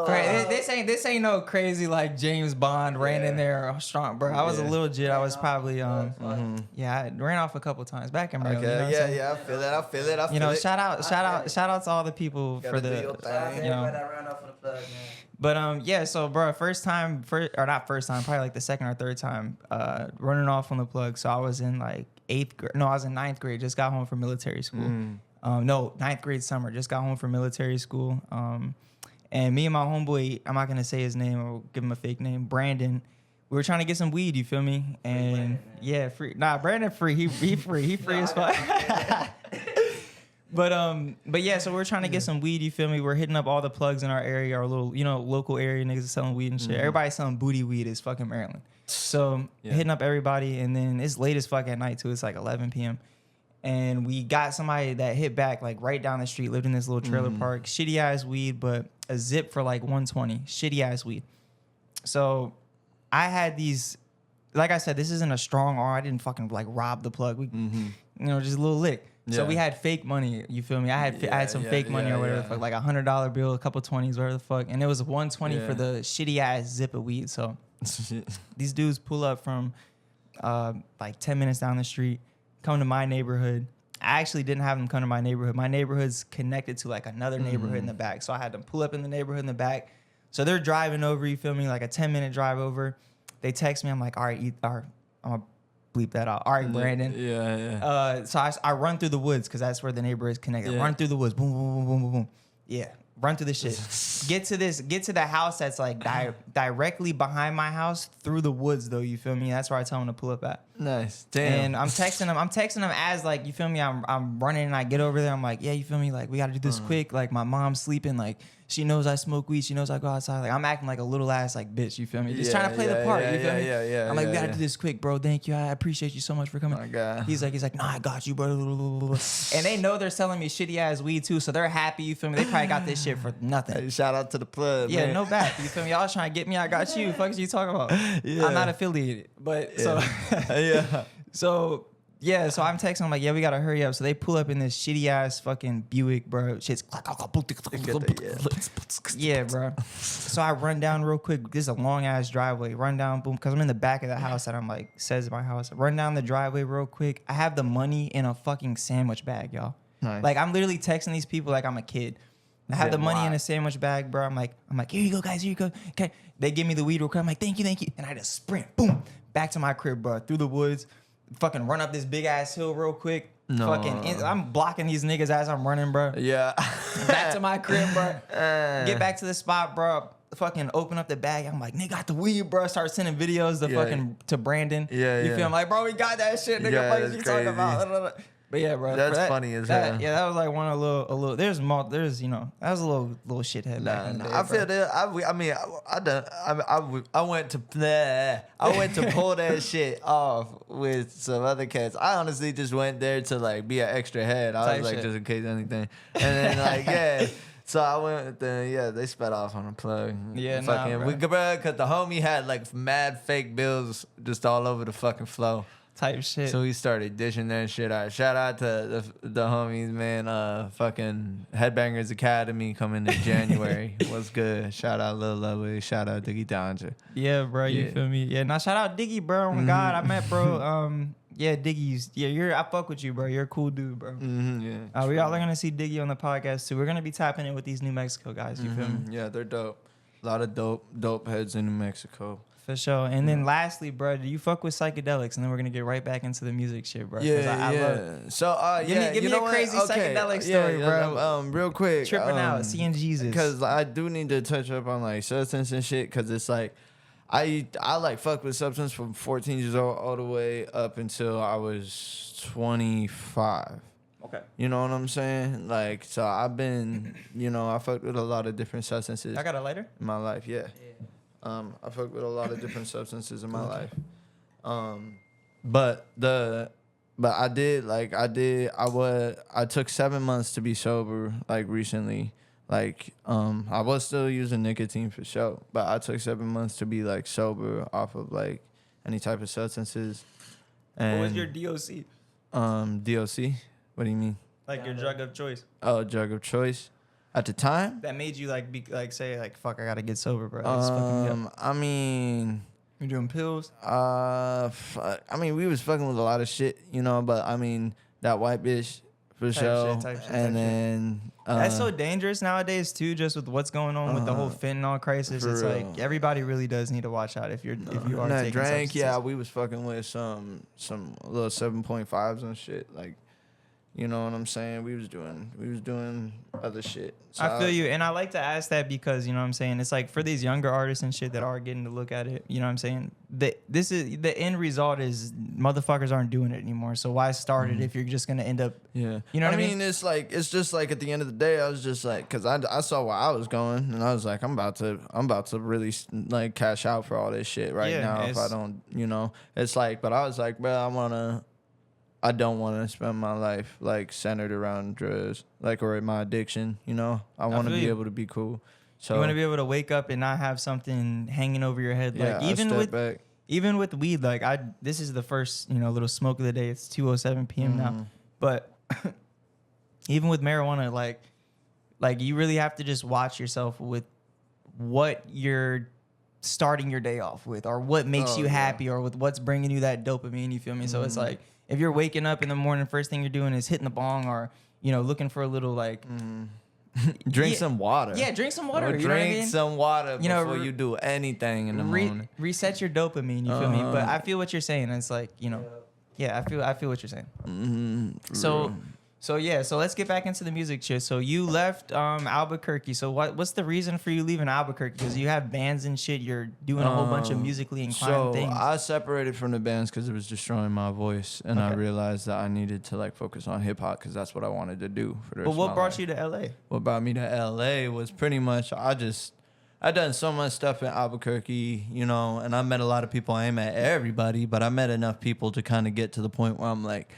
S1: Right, this ain't no crazy like James Bond ran in there strong, bro. I was a little jit. I was probably I ran off a couple times back in Maryland.
S4: Okay,
S1: you know what I'm saying?
S4: I feel it. I feel it.
S1: You know, shout out to all the people
S4: Gotta
S1: for
S4: do
S1: the
S4: your thing.
S1: you know.
S3: That ran off on the plug, man.
S1: But so bro, not first time, probably like the second or third time running off on the plug. So I was in like 8th grade. No, I was in 9th grade. Just got home from military school. No, 9th grade summer. Just got home from military school. And me and my homeboy, I'm not gonna say his name or give him a fake name, Brandon. We were trying to get some weed, you feel me? And free. Nah, Brandon free. He free. He free as fuck. But yeah, so we're trying to get some weed, you feel me? We're hitting up all the plugs in our area, our little, local area niggas are selling weed and shit. Everybody's selling booty weed is fucking Maryland. So hitting up everybody, and then it's late as fuck at night too. It's like 11 p.m. And we got somebody that hit back like right down the street, lived in this little trailer park, shitty ass weed, but a zip for like 120, shitty ass weed. So I had these, like I said, this isn't a strong arm. I didn't fucking like rob the plug. We, just a little lick. So we had fake money. You feel me? I had some fake money or whatever the fuck, like $100 bill, a couple 20s, whatever the fuck, and it was 120 for the shitty ass zip of weed. So these dudes pull up from like 10 minutes down the street, come to my neighborhood. I actually didn't have them come to my neighborhood. My neighborhood's connected to like another neighborhood in the back, so I had them pull up in the neighborhood in the back. So they're driving over. You feel me? Like a 10-minute drive over. They text me. I'm like, all right, I'm gonna bleep that out. All right, Brandon.
S4: Yeah.
S1: So I run through the woods because that's where the neighborhood is connected.
S4: Yeah.
S1: Run through the woods. Boom, boom, boom, boom, boom, boom. Yeah. Run through the shit. Get to the house that's like directly behind my house through the woods though. You feel me? That's where I tell them to pull up at.
S4: Nice. Damn.
S1: And I'm texting him as like, you feel me? I'm running and I get over there. I'm like, yeah, you feel me? Like, we got to do this quick. Like, my mom's sleeping. Like, she knows I smoke weed. She knows I go outside. Like, I'm acting like a little ass like bitch. You feel me? Just trying to play the part. You feel me?
S4: Yeah.
S1: I'm like, we got to do this quick, bro. Thank you. I appreciate you so much for coming.
S4: My God.
S1: He's like, nah, I got you, bro. And they know they're selling me shitty ass weed too, so they're happy. You feel me? They probably got this shit for nothing.
S4: Hey, shout out to the plug.
S1: Yeah,
S4: man.
S1: no back. You feel me? Y'all trying to get me? I got you. Fuck is you talking about?
S4: Yeah.
S1: I'm not affiliated, but
S4: Yeah.
S1: so I'm texting. I'm like, yeah, we gotta hurry up. So they pull up in this shitty ass fucking Buick, bro. Shit's yeah, bro. So I run down real quick. This is a long ass driveway. Run down, boom, because I'm in the back of the house that I'm like says my house. Run down the driveway real quick. I have the money in a fucking sandwich bag, y'all.
S4: Nice.
S1: Like I'm literally texting these people like I'm a kid. I have the money in a sandwich bag, bro. I'm like, here you go, guys. Here you go. Okay. They give me the weed real quick. I'm like, thank you. And I just sprint, boom, back to my crib, bro. Through the woods, fucking run up this big ass hill real quick.
S4: No.
S1: I'm blocking these niggas as I'm running, bro.
S4: Yeah.
S1: Back to my crib, bro. Get back to the spot, bro. Fucking open up the bag. I'm like, nigga, got the weed, bro. Start sending videos to Brandon.
S4: Yeah,
S1: you feel me? Like, bro, we got that shit, nigga.
S4: Yeah,
S1: What
S4: that's
S1: you talking
S4: crazy.
S1: about? But yeah, bro.
S4: That's funny as hell.
S1: Yeah, that was like one of a little. There's you know, that was a little shithead. back in the day,
S4: I
S1: bro.
S4: feel that. I went to pull that shit off with some other cats. I honestly just went there to like be an extra head. I
S1: Type
S4: was like
S1: shit.
S4: just in case anything, and then like yeah. So I went with they sped off on a plug.
S1: Yeah,
S4: fucking
S1: bro.
S4: cause the homie had like mad fake bills just all over the fucking flow.
S1: Type shit.
S4: So we started dishing that shit out. Shout out to the homies, man. Fucking Headbangers Academy coming in January. What's good? Shout out Lil Lovely. Shout out Diggy Danger.
S1: Yeah, bro. You
S4: Yeah.
S1: feel me? Yeah. Now shout out Diggy, bro. Oh my God, I met bro. Yeah, Diggy's. Yeah, I fuck with you, bro. You're a cool dude, bro.
S4: Yeah.
S1: We all are gonna see Diggy on the podcast too. We're gonna be tapping in with these New Mexico guys. You feel me?
S4: Yeah, they're dope. A lot of dope heads in New Mexico.
S1: For sure. And then lastly, bro, do you fuck with psychedelics? And then we're gonna get right back into the music shit, bro. 'Cause I love it.
S4: So
S1: Give me a crazy psychedelic story, bro.
S4: Real quick.
S1: Tripping out, seeing Jesus.
S4: Because I do need to touch up on like substance and shit. Because it's like I like fuck with substance from 14 years old all the way up until I was 25.
S1: Okay.
S4: You know what I'm saying? Like, so I've been, I fucked with a lot of different substances
S1: I got a lighter?
S4: in my life. Yeah. I fucked with a lot of different substances in my life. But I took 7 months to be sober, like recently. Like, I was still using nicotine for sure, but I took 7 months to be like sober off of like any type of substances. And
S1: What was your DOC?
S4: DOC? What do you mean?
S1: Like your drug of choice.
S4: Oh, drug of choice. At the time?
S1: That made you say fuck, I gotta get sober, bro. This fucking me up.
S4: I mean,
S1: You're doing pills?
S4: we was fucking with a lot of shit, but I mean, that white bitch for sure.
S1: Type shit.
S4: And then
S1: That's so dangerous nowadays too, just with what's going on with the whole fentanyl crisis.
S4: For
S1: It's
S4: real.
S1: like everybody really does need to watch out if you are
S4: that
S1: taking
S4: drank,
S1: substances.
S4: yeah, we was fucking with some little 7.5s and shit, like, you know what I'm saying? We was doing other shit. So
S1: I feel you, and I like to ask that because you know what I'm saying. It's like for these younger artists and shit that are getting to look at it. You know what I'm saying. This is the end result is motherfuckers aren't doing it anymore. So why start it if you're just gonna end up?
S4: Yeah,
S1: You know what I mean?
S4: It's just like at the end of the day, I was just like, cause I saw where I was going, and I was like, I'm about to really like cash out for all this shit now. If I don't, it's like, but I was like, bro, I don't want to spend my life like centered around drugs, like or my addiction. I want to
S1: feel
S4: be
S1: you.
S4: able to be cool. So
S1: You want to be able to wake up and not have something hanging over your head.
S4: yeah,
S1: Like
S4: I step back.
S1: even with weed, like this is the first, little smoke of the day. It's 2:07 p.m. now. But even with marijuana, like you really have to just watch yourself with what you're starting your day off with, or what makes you happy, or with what's bringing you that dopamine. You feel me? So it's like if you're waking up in the morning, first thing you're doing is hitting the bong, or looking for a little like.
S4: Drink
S1: Yeah.
S4: some water.
S1: Yeah, drink some water.
S4: Or
S1: You know what I
S4: drink
S1: mean?
S4: some water before
S1: re-
S4: you do anything in the morning.
S1: Reset your dopamine. You feel me? But I feel what you're saying. It's like yeah, I feel what you're saying.
S4: For
S1: So,
S4: real.
S1: So yeah, so let's get back into the music shit. So you left Albuquerque. So what's the reason for you leaving Albuquerque? Because you have bands and shit. You're doing a whole bunch of musically inclined things.
S4: I separated from the bands because it was destroying my voice, and I realized that I needed to like focus on hip hop because that's what I wanted to do for the rest
S1: But what
S4: of my
S1: brought
S4: life.
S1: you to LA?
S4: What brought me to LA was pretty much I done so much stuff in Albuquerque, you know, and I met a lot of people. I ain't met everybody, but I met enough people to kind of get to the point where I'm like,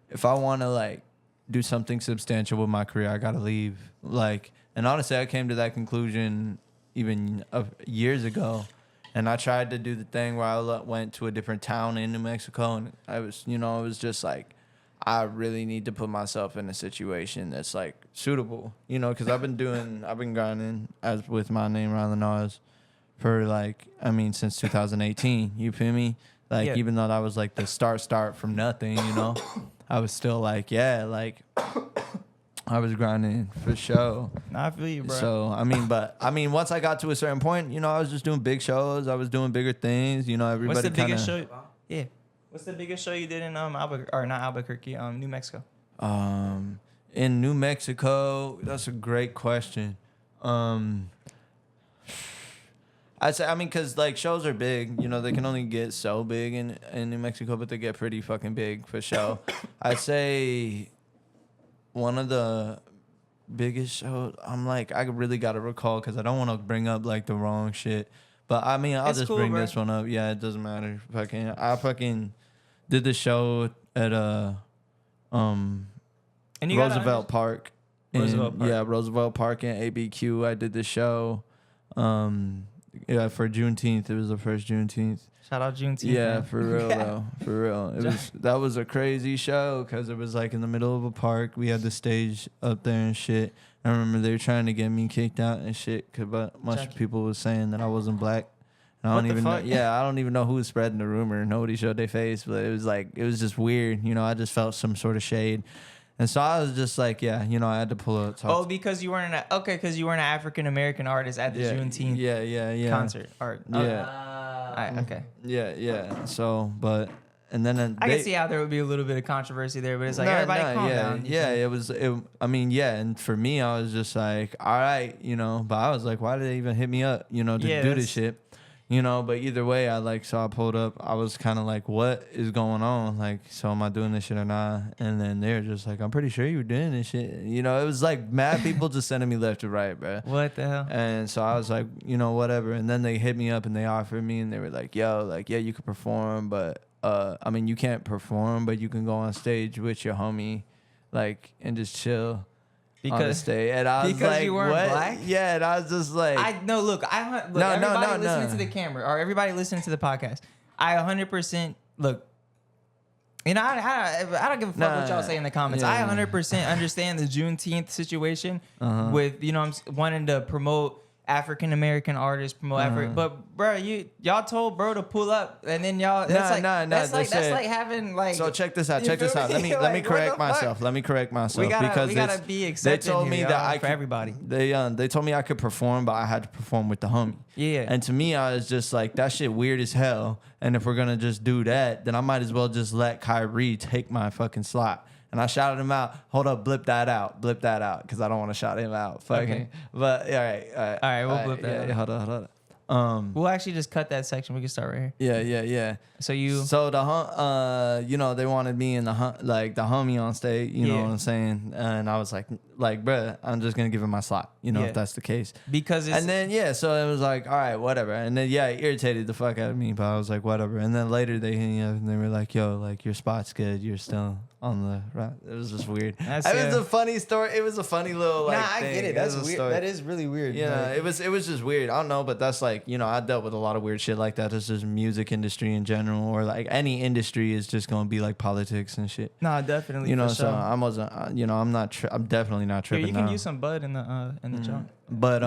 S4: if I want to like do something substantial with my career, I gotta leave. Like, and honestly, I came to that conclusion even years ago. And I tried to do the thing where I went to a different town in New Mexico, and I was, you know, it was just like, I really need to put myself in a situation that's like suitable, you know, because I've been grinding as with my name Rylan Oz for like, I mean, since 2018. You feel me? Like, even though that was like the start from nothing, you know. I was still like, yeah, like I was grinding for sure.
S1: Nah, I feel you, bro.
S4: So, I mean, once I got to a certain point, you know, I was just doing big shows. I was doing bigger things. You know, everybody
S1: What's the
S4: kinda,
S1: biggest show? Yeah. What's the biggest show you did in Albuquerque, or not Albuquerque, New Mexico?
S4: In New Mexico, that's a great question. I'd say, I mean, because, like, shows are big. You know, they can only get so big in New Mexico, but they get pretty fucking big for show. I'd say one of the biggest shows, I'm like, I really got to recall because I don't want to bring up, like, the wrong shit. But, I mean, I'll just cool, bring this one up. Yeah, it doesn't matter. I fucking did the show at Roosevelt Park. Yeah, Roosevelt Park in ABQ. I did the show. Yeah, for Juneteenth. It was the first Juneteenth.
S1: Shout out Juneteenth.
S4: Yeah,
S1: man.
S4: for real though. For real. That was a crazy show because it was like in the middle of a park. We had the stage up there and shit. I remember they were trying to get me kicked out and shit because a bunch of people was saying that I wasn't black. And I don't even know. Yeah, I don't even know who was spreading the rumor. Nobody showed their face, but it was just weird. You know, I just felt some sort of shade. And so I was just like, yeah, you know, I had to pull up.
S1: Because you weren't because you weren't an African American artist at the Juneteenth concert art.
S4: Yeah.
S1: Okay.
S4: Yeah. So, but and then
S1: I can see how there would be a little bit of controversy there, but it's like everybody calm down.
S4: Yeah, it was. I mean, yeah, and for me, I was just like, all right, you know. But I was like, why did they even hit me up, you know, to do this shit? You know, but either way, I pulled up. I was kind of like, what is going on? Like, so am I doing this shit or not? And then they're just like, I'm pretty sure you were doing this shit. You know, it was like mad people just sending me left to right, bro.
S1: What the hell?
S4: And so I was like, you know, whatever. And then they hit me up and they offered me and they were like, yo, like, yeah, you could perform, but, I mean, you can't perform, but you can go on stage with your homie, like, and just chill. Because and I was like, you weren't what? Black? Yeah, and I was just like,
S1: everybody listening to the camera or everybody listening to the podcast, I 100% look. You know, I don't give a fuck what y'all say in the comments. I 100% understand the Juneteenth situation with, you know, I'm wanting to promote African American artists, promote African, but bro, y'all told bro to pull up, and then y'all that's like having like.
S4: So check this out. Let me correct myself.
S1: We gotta be accepted.
S4: They told me that
S1: for everybody.
S4: They told me I could perform, but I had to perform with the homie.
S1: Yeah.
S4: And to me, I was just like, that shit weird as hell. And if we're gonna just do that, then I might as well just let Kyrie take my fucking slot. And I shouted him out. Hold up, blip that out, because I don't want to shout him out. Fucking. Okay. But all right,
S1: we'll blip that.
S4: Yeah, hold on.
S1: We'll actually just cut that section. We can start right
S4: here. Yeah. So the you know, they wanted me and the homie on stage. You know what I'm saying? And I was like, bruh, I'm just gonna give him my slot. You know, if that's the case.
S1: Because
S4: and then so it was like, all right, whatever. And then it irritated the fuck out of me, but I was like, whatever. And then later they hit me up and they were like, yo, like your spot's good. You're still on the right. It was just weird. It was a funny story. It was a funny little
S1: I
S4: thing.
S1: get it. That's weird. Story. That is really weird.
S4: Yeah, it was just weird. I don't know, but that's like, you know, I dealt with a lot of weird shit like that. It's just music industry in general, or like any industry is just gonna be like politics and shit.
S1: No, definitely.
S4: You know,
S1: so
S4: I wasn't. You know, I'm not. I'm definitely not tripping.
S1: You can use some bud in the junk.
S4: But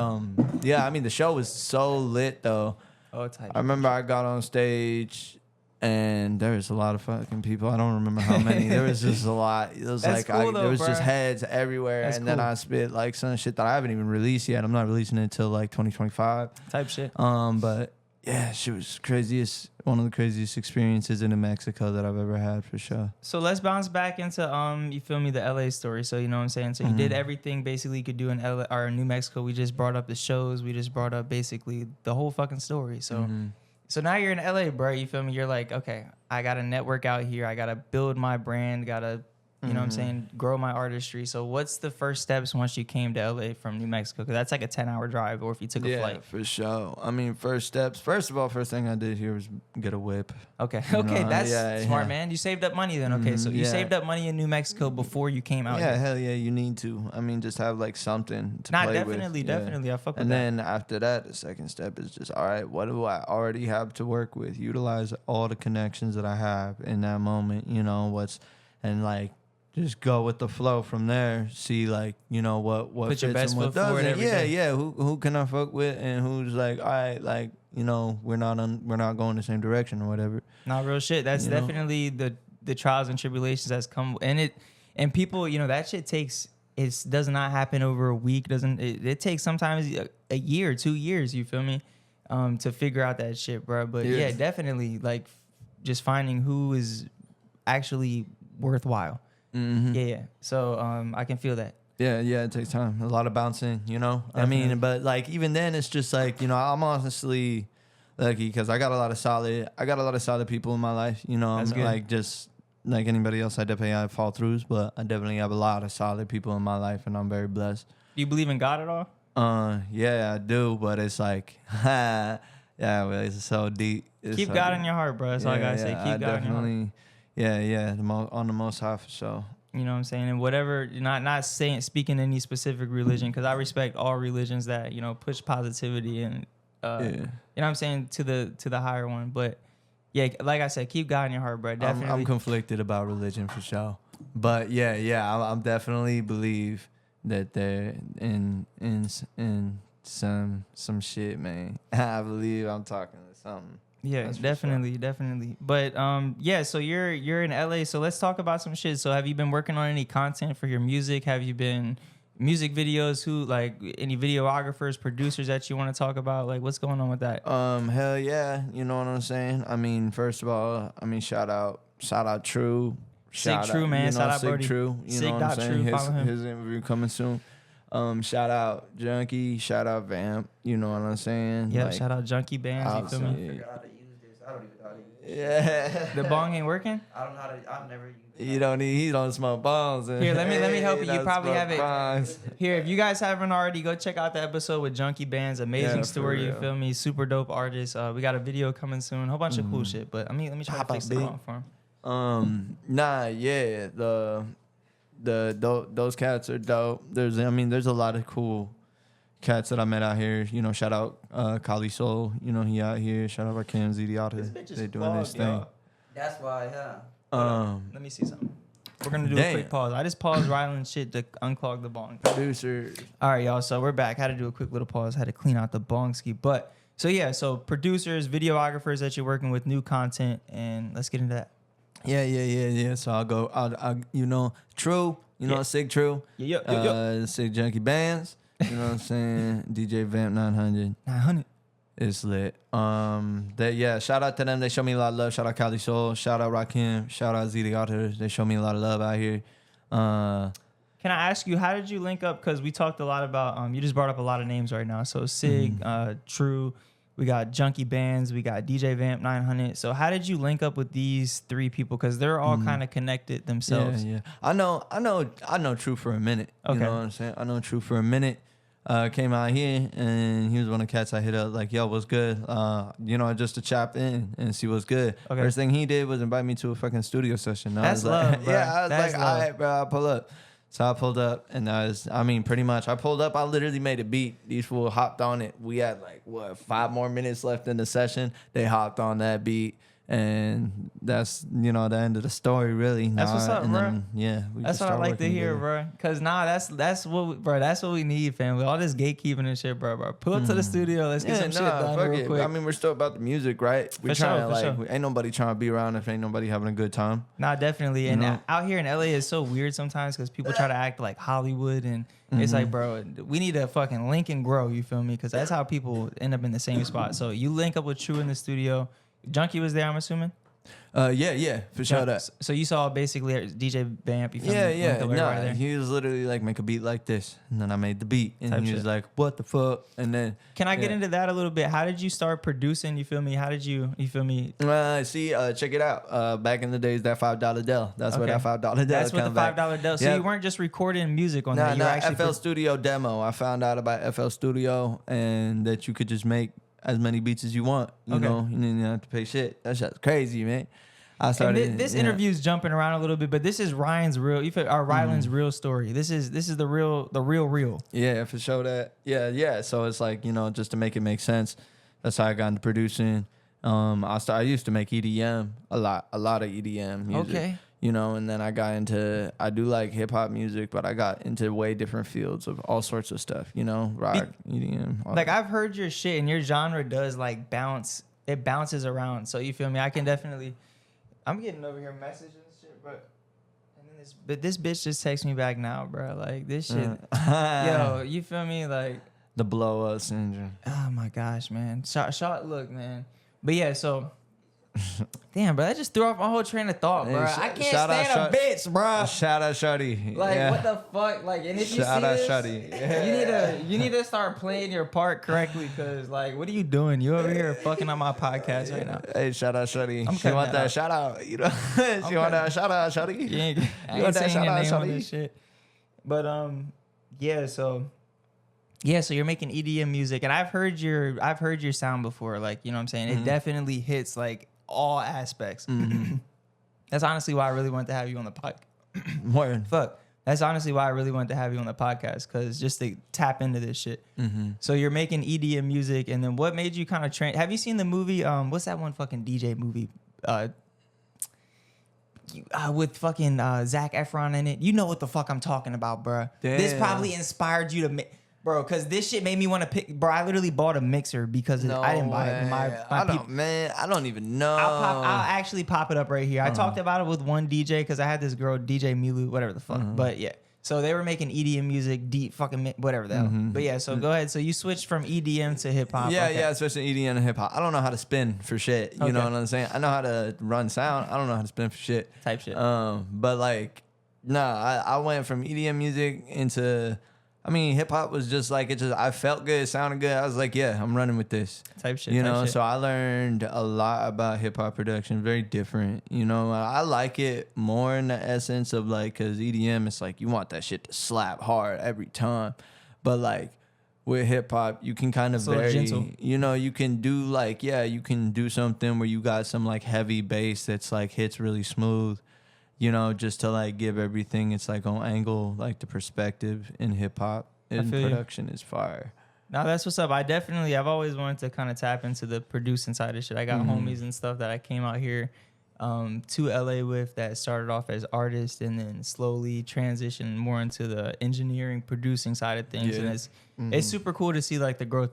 S4: yeah, I mean the show was so lit though.
S1: Oh, tight.
S4: I remember I got on stage. And there was a lot of fucking people. I don't remember how many. There was just a lot. It was
S1: That's
S4: like
S1: cool though,
S4: there was
S1: bro.
S4: just heads everywhere.
S1: That's
S4: and
S1: cool.
S4: then I spit like some shit that I haven't even released yet. I'm not releasing it until like 2025
S1: type shit.
S4: But Yeah, she was one of the craziest experiences in New Mexico that I've ever had, for sure.
S1: So let's bounce back into you feel me, the LA story. So you know what I'm saying? So you did everything basically you could do in LA or New Mexico. We just brought up the shows, we just brought up basically the whole fucking story. So so now you're in LA, bro. You feel me? You're like, okay, I gotta network out here, I gotta build my brand, gotta you know what I'm saying, grow my artistry. So what's the first steps once you came to LA from New Mexico? Because that's like a 10-hour drive, or if you took a flight.
S4: Yeah, for sure. I mean, first steps. First of all, first thing I did here was get a whip.
S1: Okay,
S4: You
S1: okay,
S4: know,
S1: that's smart, man. You saved up money then. Okay, so you
S4: yeah.
S1: saved up money in New Mexico before you came out
S4: Yeah,
S1: here.
S4: hell yeah, you need to. I mean, just have like something to
S1: Nah,
S4: play
S1: definitely,
S4: with. Yeah.
S1: definitely. I fuck with
S4: And
S1: that.
S4: then after that, the second step is just, all right, what do I already have to work with? Utilize all the connections that I have in that moment, and like, just go with the flow from there. See, like, what
S1: Put
S4: fits
S1: your best
S4: and what
S1: foot forward
S4: doesn't.
S1: every
S4: Yeah,
S1: day.
S4: yeah. Who can I fuck with, and who's like, all right, like, we're not going the same direction or whatever.
S1: Not real shit. That's
S4: You know?
S1: definitely the trials and tribulations that's come, and people, that shit takes. It does not happen over a week. It takes sometimes a year, 2 years. You feel me? To figure out that shit, bro. But yeah, definitely like just finding who is actually worthwhile. Yeah. So I can feel that.
S4: Yeah, it takes time. A lot of bouncing, I mean, but like even then, it's just like I'm honestly lucky because I got a lot of solid people in my life.
S1: That's
S4: I'm
S1: good.
S4: like just like anybody else. I definitely have fall throughs, but I definitely have a lot of solid people in my life, and I'm very blessed.
S1: Do you believe in God at all?
S4: Yeah, I do, but it's like, yeah, well, it's so deep.
S1: Keep God in your heart, bro. That's all I gotta say. Keep God in your heart.
S4: Yeah, on the most high for sure.
S1: You know what I'm saying? And whatever, not speaking any specific religion, because I respect all religions that, push positivity and, you know what I'm saying, to the higher one. But yeah, like I said, keep God in your heart, bro. Definitely.
S4: I'm conflicted about religion for sure. But I'm definitely believe that they're in some shit, man. I believe I'm talking to something.
S1: Yeah,
S4: That's for
S1: definitely. But yeah, so you're in LA. So let's talk about some shit. So have you been working on any content for your music? Have you been music videos? Who, like, any videographers, producers that you want to talk about? Like, what's going on with that?
S4: Hell yeah, you know what I'm saying? I mean, first of all, shout out True.
S1: Sig True, man. Shout out
S4: Sig
S1: Brody.
S4: True. You know what I'm saying?
S1: Sig.True, follow him.
S4: His interview coming soon. Shout out Junkie, shout out Vamp, you know what I'm saying?
S1: Yeah,
S4: like,
S1: shout out Junkie Bands, you feel me?
S3: Figure out how to use this. I don't even know how to use it.
S4: Yeah.
S1: The bong ain't working?
S3: I don't know how to. I've never used it.
S4: He don't smoke bombs.
S1: Here, let me help you. You
S4: don't
S1: probably
S4: smoke
S1: have it.
S4: bongs.
S1: Here, if you guys haven't already, go check out the episode with Junkie Bands. Amazing
S4: Yeah,
S1: story,
S4: for
S1: you
S4: real.
S1: feel me? Super dope artist. We got a video coming soon. Whole bunch of cool shit. But let me try to fix the wrong for him.
S4: Those cats are dope. There's a lot of cool cats that I met out here. Shout out Kali Soul. He out here. Shout out Rakim Zidiata. They doing this thing.
S3: That's why,
S1: Let me see something. We're gonna do a
S4: Damn.
S1: quick pause. I just paused Rylan shit to unclog the bong.
S4: Producer.
S1: All right, y'all. So we're back. Had to do a quick little pause. Had to clean out the bong ski. But so producers, videographers that you're working with, new content, and let's get into that.
S4: Yeah. So I'll True.
S1: Yeah.
S4: Sig True.
S1: Yeah.
S4: Sig Junkie Bands. You know what I'm saying? DJ Vamp 900.
S1: 900.
S4: It's lit. Shout out to them. They show me a lot of love. Shout out Kali Soul. Shout out Rakim. Shout out ZD Otters. They show me a lot of love out here.
S1: Can I ask you, how did you link up? Because we talked a lot about, you just brought up a lot of names right now. So Sig, True, we got Junkie Bands, we got DJ Vamp 900. So how did you link up with these three people? Because they're all kind of connected themselves.
S4: Yeah. I know True for a minute.
S1: Okay.
S4: You know what I'm saying? I know True for a minute. Came out here and he was one of the cats I hit up like, yo, what's good? Just to chop in and see what's good.
S1: Okay.
S4: First thing he did was invite me to a fucking studio session. I
S1: That's
S4: was like,
S1: love, bro.
S4: Yeah, I was
S1: That's
S4: like,
S1: love.
S4: all right, bro, I'll pull up. So I pulled up and pretty much I pulled up. I literally made a beat. These fools hopped on it. We had 5 more minutes left in the session. They hopped on that beat And that's, you know, the end of the story, really.
S1: That's what's up,
S4: and
S1: bro.
S4: Then, yeah, we
S1: That's
S4: just
S1: what I
S4: start
S1: like to
S4: working
S1: hear,
S4: together.
S1: bro. Cause that's what we need, fam. With all this gatekeeping and shit, bro. Pull up to the studio. Let's get some shit done
S4: fuck
S1: real
S4: it.
S1: quick.
S4: I mean, we're still about the music, right? We're
S1: For
S4: trying
S1: sure,
S4: to
S1: for
S4: like,
S1: sure.
S4: ain't nobody trying to be around if ain't nobody having a good time.
S1: Nah, definitely. And
S4: know?
S1: out here in LA, it's so weird sometimes because people try to act like Hollywood, and it's like, bro, we need to fucking link and grow. You feel me? Because that's how people end up in the same spot. So you link up with True in the studio. Junkie was there, I'm assuming.
S4: Yeah, for sure. That.
S1: So you saw basically DJ Vamp. You feel
S4: Yeah,
S1: me?
S4: yeah.
S1: Link up
S4: No,
S1: everybody there.
S4: he was literally like, make a beat like this, and then I made the beat, and
S1: Type
S4: he
S1: shit.
S4: was like, "What the fuck?" And then
S1: Can I get
S4: yeah.
S1: into that a little bit? How did you start producing? You feel me? How did you feel me?
S4: Check it out. Back in the days, that $5 Dell. That's where
S1: Okay.
S4: that $5 Dell.
S1: That's what the $5 Dell. So
S4: Yeah.
S1: you weren't just recording music on that.
S4: No,
S1: You were actually
S4: FL Studio demo. I found out about FL Studio and that you could just make as many beats as you want. You
S1: Okay.
S4: know, you didn't have to pay shit. That's just crazy, man. I
S1: And
S4: started.
S1: this
S4: yeah.
S1: interview's jumping around a little bit, but this is Ryan's real. You feel, or Rylan's real story. This is the real.
S4: Yeah, for sure that. Yeah. So it's like, you know, just to make it make sense. That's how I got into producing. I used to make EDM a lot of EDM music.
S1: Okay.
S4: You know, and then I do like hip hop music, but I got into way different fields of all sorts of stuff, you know, rock, EDM. all
S1: Like
S4: that.
S1: I've heard your shit, and your genre does like bounce. It bounces around. So you feel me? I can definitely. I'm getting over here messages and shit, but this bitch just texts me back now, bro. Like this shit. Yo, you feel me? Like.
S4: The blow up syndrome.
S1: Oh my gosh, man. Shot, look, man. But yeah, so damn, bro, that just threw off my whole train of thought, bro.
S4: Hey,
S1: I can't
S4: shout out,
S1: stand a bitch, bro.
S4: Shout out Shuddy.
S1: Like
S4: yeah.
S1: what the fuck? Like, and if you
S4: Shout
S1: see
S4: out
S1: this,
S4: Shuddy.
S1: you need to start playing your part correctly, cause like, what are you doing? You over here fucking on my podcast right now.
S4: Hey, shout out Shuddy.
S1: I'm
S4: She
S1: cutting
S4: want
S1: that
S4: that
S1: out.
S4: shout out, you know? She want that shout out, Shuddy.
S1: You ain't, I
S4: You want
S1: ain't
S4: that
S1: saying
S4: shout
S1: your
S4: out,
S1: name on
S4: Shuddy?
S1: this shit. But yeah, so you're making EDM music, and I've heard your sound before. Like, you know what I'm saying? It definitely hits like all aspects. That's honestly why I really wanted to have you on the podcast.
S4: Word.
S1: Fuck. That's honestly why I really wanted to have you on the podcast, because just to tap into this shit. So you're making EDM music, and then what made you kind of train? Have you seen the movie? What's that one fucking DJ movie? With fucking Zac Efron in it. You know what the fuck I'm talking about, bro. This
S4: Damn.
S1: probably inspired you to make. Bro, because this shit made me want to pick. Bro, I literally bought a mixer because I didn't buy it.
S4: I don't even know.
S1: I'll actually pop it up right here. I talked about it with one DJ because I had this girl, DJ Milu, whatever the fuck. But yeah, so they were making EDM music, deep fucking whatever the hell. But yeah, so go ahead. So you switched from EDM to hip hop.
S4: Yeah,
S1: okay.
S4: yeah, especially EDM and hip hop. I don't know how to spin for shit. You know
S1: Okay.
S4: what I'm saying? I know how to run sound. I don't know how to spin for shit.
S1: Type shit.
S4: But like, I went from EDM music into. I mean, hip hop was just like I felt good, it sounded good. I was like, yeah, I'm running with this.
S1: Type shit.
S4: You
S1: type
S4: know,
S1: shit.
S4: so I learned a lot about hip hop production, very different. You know, I like it more in the essence of like, cause EDM, it's like you want that shit to slap hard every time, but like with hip hop, you can kind of
S1: So
S4: vary.
S1: gentle.
S4: You know, you can do like, you can do something where you got some like heavy bass that's like hits really smooth. You know, just to like give everything its like own angle, like the perspective in hip hop and
S1: feel you.
S4: production is fire.
S1: No, that's what's up. I've always wanted to kind of tap into the producing side of shit. I got homies and stuff that I came out here to LA with that started off as artists and then slowly transitioned more into the engineering, producing side of things.
S4: Yeah.
S1: And it's super cool to see like the growth,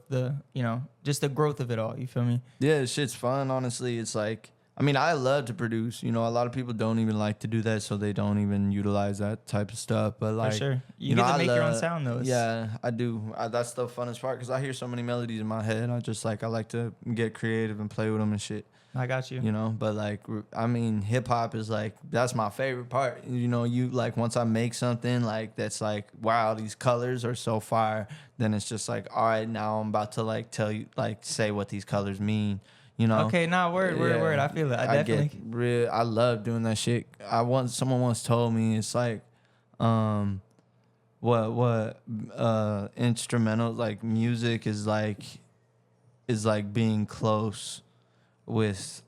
S1: just the growth of it all. You feel me?
S4: Yeah, shit's fun. Honestly, it's like, I mean, I love to produce. You know, a lot of people don't even like to do that, so they don't even utilize that type of stuff. But like,
S1: For sure. You get to
S4: I
S1: make your own sound though.
S4: Yeah, I do. That's the funnest part because I hear so many melodies in my head. I like to get creative and play with them and shit.
S1: I got you.
S4: You know, but like, I mean, hip hop is like, that's my favorite part. You know, you like, once I make something like that's like, wow, these colors are so fire, then it's just like, all right, now I'm about to like tell you, like, say what these colors mean. You know?
S1: Okay, word. I feel it. I definitely.
S4: I love doing that shit. Someone once told me it's like, what instrumental like music is like being close with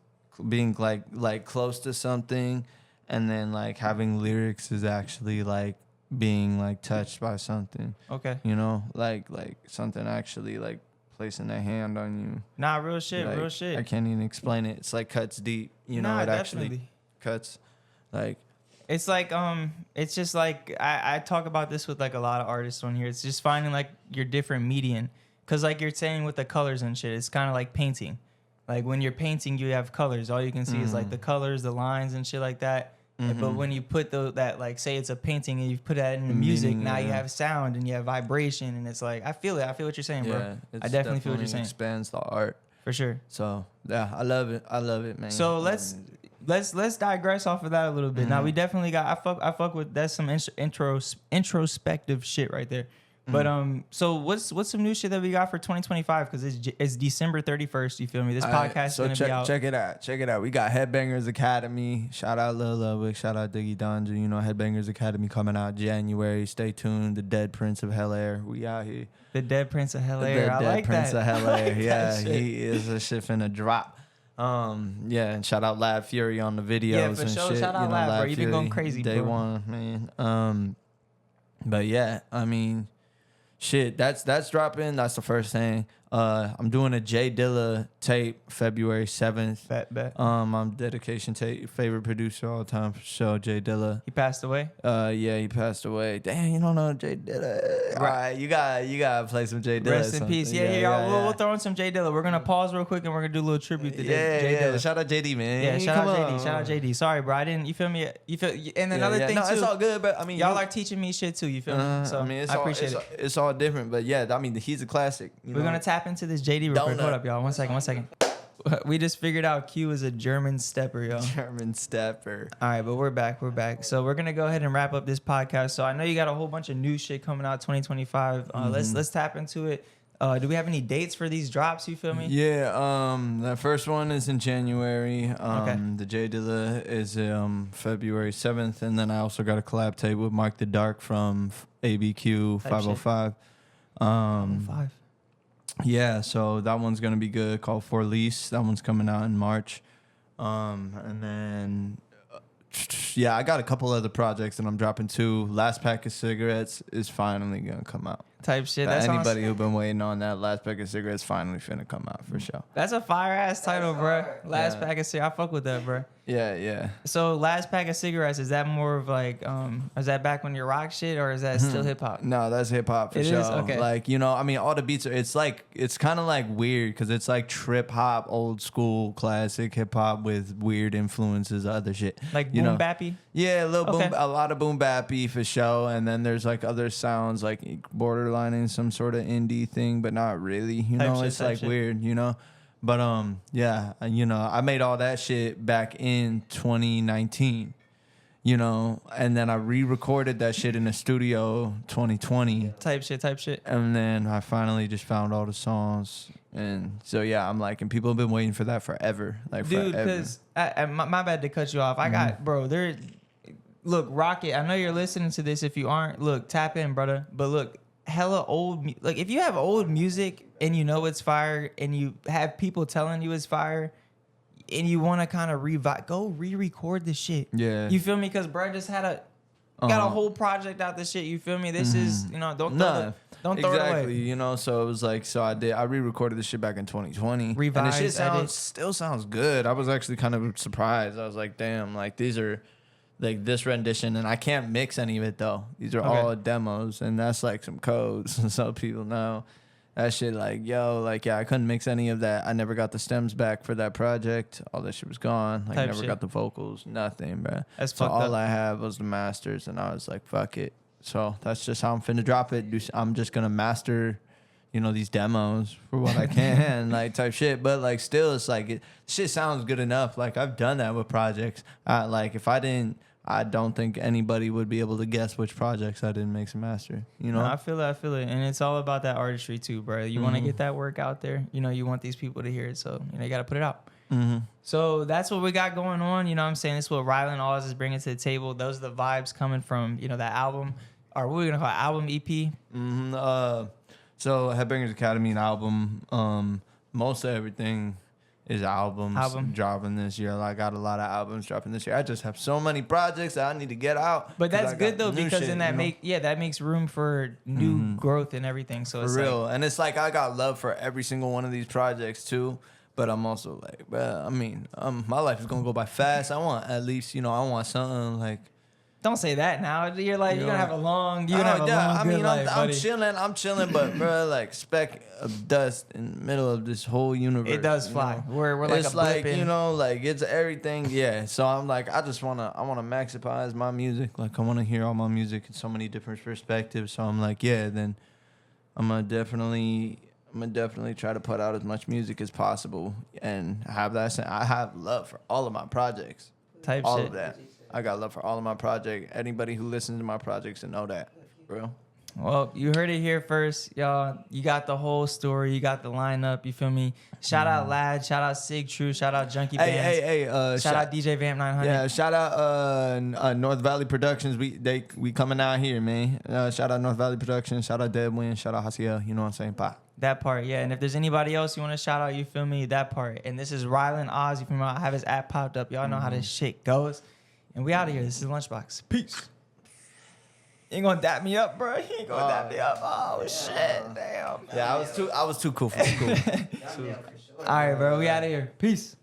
S4: being like close to something, and then like having lyrics is actually like being like touched by something.
S1: Okay.
S4: You know, like something actually like placing their hand on you.
S1: Nah, real shit,
S4: Like,
S1: real shit.
S4: I can't even explain it. It's like cuts deep. You know,
S1: Nah,
S4: it actually
S1: definitely.
S4: cuts. Like,
S1: It's like it's just like I talk about this with like a lot of artists on here. It's just finding like your different median, cause like you're saying with the colors and shit, it's kind of like painting. Like when you're painting, you have colors. All you can see is like the colors, the lines, and shit like that. But when you put that, like, say it's a painting and you put that in the music,
S4: Meaning,
S1: now you
S4: yeah.
S1: have sound and you have vibration, and it's like I feel it. I feel what you're saying,
S4: yeah,
S1: bro.
S4: it's
S1: I definitely feel what you're saying
S4: expands the art.
S1: for sure.
S4: So yeah, I love it, man.
S1: So
S4: I love
S1: let's digress off of that a little bit. Now we definitely got I fuck with that's some introspective shit right there. But so what's some new shit that we got for 2025? Because it's December 31st. You feel me? This podcast is gonna be out.
S4: Check it out. We got Headbangers Academy. Shout out Lil Ludwig. Shout out Diggy Donja. You know, Headbangers Academy coming out January. Stay tuned. The Dead Prince of Hell Air. We out here.
S1: The Dead Prince of Hell
S4: The
S1: Air. I
S4: Dead
S1: like
S4: Prince
S1: that.
S4: of Hell
S1: I like
S4: Air.
S1: that
S4: Yeah,
S1: shit.
S4: he is a shit finna drop. Yeah, and shout out Lab Fury on the videos
S1: Yeah, for
S4: and
S1: sure.
S4: shit.
S1: Shout out
S4: you know,
S1: Lab, bro. You been
S4: Fury,
S1: going crazy,
S4: day
S1: bro.
S4: one, man. But yeah, I mean, shit, that's dropping. That's the first thing. I'm doing a J Dilla tape February 7th.
S1: Bet.
S4: I'm dedication tape, favorite producer all time for sure, J Dilla.
S1: He passed away.
S4: Yeah, he passed away. Damn, you don't know J Dilla. All right, you gotta play some J Dilla.
S1: Rest in peace. Yeah. We'll throw in some J Dilla. We're gonna pause real quick and we're gonna do a little tribute to J Dilla.
S4: Shout out JD, man.
S1: Yeah, shout
S4: Come
S1: out
S4: on.
S1: JD. Shout out JD. Sorry, bro. I didn't. You feel me? You feel. And another thing
S4: no,
S1: too.
S4: it's all good, but I mean,
S1: Y'all are teaching me shit too. You feel me? So
S4: I mean,
S1: I appreciate it.
S4: It's all different, but yeah, I mean, he's a classic.
S1: We're gonna tap into this JD real quick.
S4: Donut.
S1: Hold up, y'all. One second. We just figured out Q is a German stepper, y'all.
S4: German stepper.
S1: All right, but we're back. So we're gonna go ahead and wrap up this podcast. So I know you got a whole bunch of new shit coming out 2025. Let's tap into it. Do we have any dates for these drops? You feel me?
S4: Yeah, the first one is in January.
S1: Okay.
S4: The J Dilla is February 7th, and then I also got a collab tape with Mark the Dark from ABQ 505.
S1: 5.
S4: Yeah, so that one's gonna be good. Called For Lease. That one's coming out in March. And then yeah, I got a couple other projects that I'm dropping too. Last Pack of Cigarettes is finally gonna come out.
S1: Type shit. That's
S4: Anybody who been waiting on that Last Pack of Cigarettes finally finna come out for sure.
S1: That's a fire ass title, bro. Last
S4: Yeah.
S1: pack of cigarettes. I fuck with that, bro.
S4: Yeah.
S1: So last pack of cigarettes, is that more of like is that back when you rock shit, or is that still hip hop?
S4: No, that's hip hop for
S1: It
S4: sure.
S1: is? Okay.
S4: Like, you know, I mean, all the beats are. It's kind of like weird because it's like trip hop, old school, classic hip hop with weird influences of other shit.
S1: Like
S4: you
S1: boom
S4: know?
S1: bappy?
S4: Yeah,
S1: Okay.
S4: a lot of boom bappy for sure. And then there's like other sounds like borderlining some sort of indie thing, but not really. You
S1: Type
S4: know,
S1: shit,
S4: it's
S1: type
S4: like
S1: shit.
S4: weird. You know. But yeah, you know, I made all that shit back in 2019, you know, and then I re-recorded that shit in the studio 2020,
S1: Type shit.
S4: and then I finally just found all the songs, and so yeah, I'm like, and people have been waiting for that forever, like
S1: Dude,
S4: forever.
S1: because my bad to cut you off. I got, bro, look, Rocket, I know you're listening to this. If you aren't, look, tap in, brother. But look, hella old, like if you have old music and you know it's fire and you have people telling you it's fire and you want to kind of go re-record this shit.
S4: Yeah.
S1: You feel me? Because bro just got a whole project out this shit. You feel me? This is, you know, don't throw it
S4: exactly,
S1: away.
S4: you know, so it was like, I re-recorded this shit back in 2020.
S1: Revised,
S4: and the shit
S1: edit.
S4: still sounds good. I was actually kind of surprised. I was like, damn, like these are like this rendition, and I can't mix any of it though. These are all demos, and that's like some codes, so people know that shit. Like, yo, like yeah, I couldn't mix any of that. I never got the stems back for that project. All that shit was gone. Like,
S1: Type
S4: never
S1: shit.
S4: got the vocals, nothing, bro.
S1: That's
S4: so
S1: fucked
S4: all
S1: up.
S4: I have was the masters, and I was like, fuck it. So that's just how I'm finna drop it. I'm just gonna master, you know, these demos for what I can, like type shit. But like, still, it's like shit sounds good enough. Like I've done that with projects. Like if I didn't, I don't think anybody would be able to guess which projects I didn't mix and master. You know,
S1: No, I feel it, and it's all about that artistry too, bro. You want to get that work out there. You know, you want these people to hear it, so you know you got to put it out. So that's what we got going on. You know what I'm saying? This is what Rylan Oz is bringing to the table. Those are the vibes coming from, you know, that album, or what we're going to call it, album EP.
S4: So Headbangers Academy, an album. Most of everything is albums dropping this year. Like, I got a lot of albums dropping this year. I just have so many projects that I need to get out.
S1: But that's good though, because then that
S4: that
S1: makes room for new growth and everything. So it's
S4: for real.
S1: like,
S4: And it's like I got love for every single one of these projects too. But I'm also like, bro, I mean, my life is gonna go by fast. I want at least, I want something like.
S1: don't say that now. You're like, you're gonna have a long,
S4: I'm chilling, but bro, like speck of dust in the middle of this whole universe.
S1: It does fly. We're like
S4: it's
S1: a
S4: like,
S1: blip in.
S4: like it's everything. Yeah. So I'm like, I wanna maximize my music. Like I wanna hear all my music in so many different perspectives. So I'm like, yeah, then I'm gonna definitely try to put out as much music as possible and have that. I have love for all of my projects.
S1: Type
S4: all
S1: shit.
S4: of that. I got love for all of my projects. Anybody who listens to my projects and know that, bro.
S1: Well, you heard it here first, y'all. You got the whole story. You got the lineup. You feel me? Shout out Lad. Shout out Sig True. Shout out Junkie Bands. Shout out DJ Vamp 900.
S4: Yeah, shout out North Valley Productions. We coming out here, man. Shout out North Valley Productions. Shout out Deadwind. Shout out Hasiel. You know what I'm saying? Bye.
S1: That part, yeah. And if there's anybody else you want to shout out, you feel me? That part. And this is Rylan Oz. You feel me? I have his app popped up. Y'all know how this shit goes. And we out of here. This is LunchBox. Peace. You ain't gonna dap me up, bro. You ain't gonna dap me up. Oh shit, damn.
S4: Yeah, I was too cool for school.
S1: All right, bro. We out of here. Peace.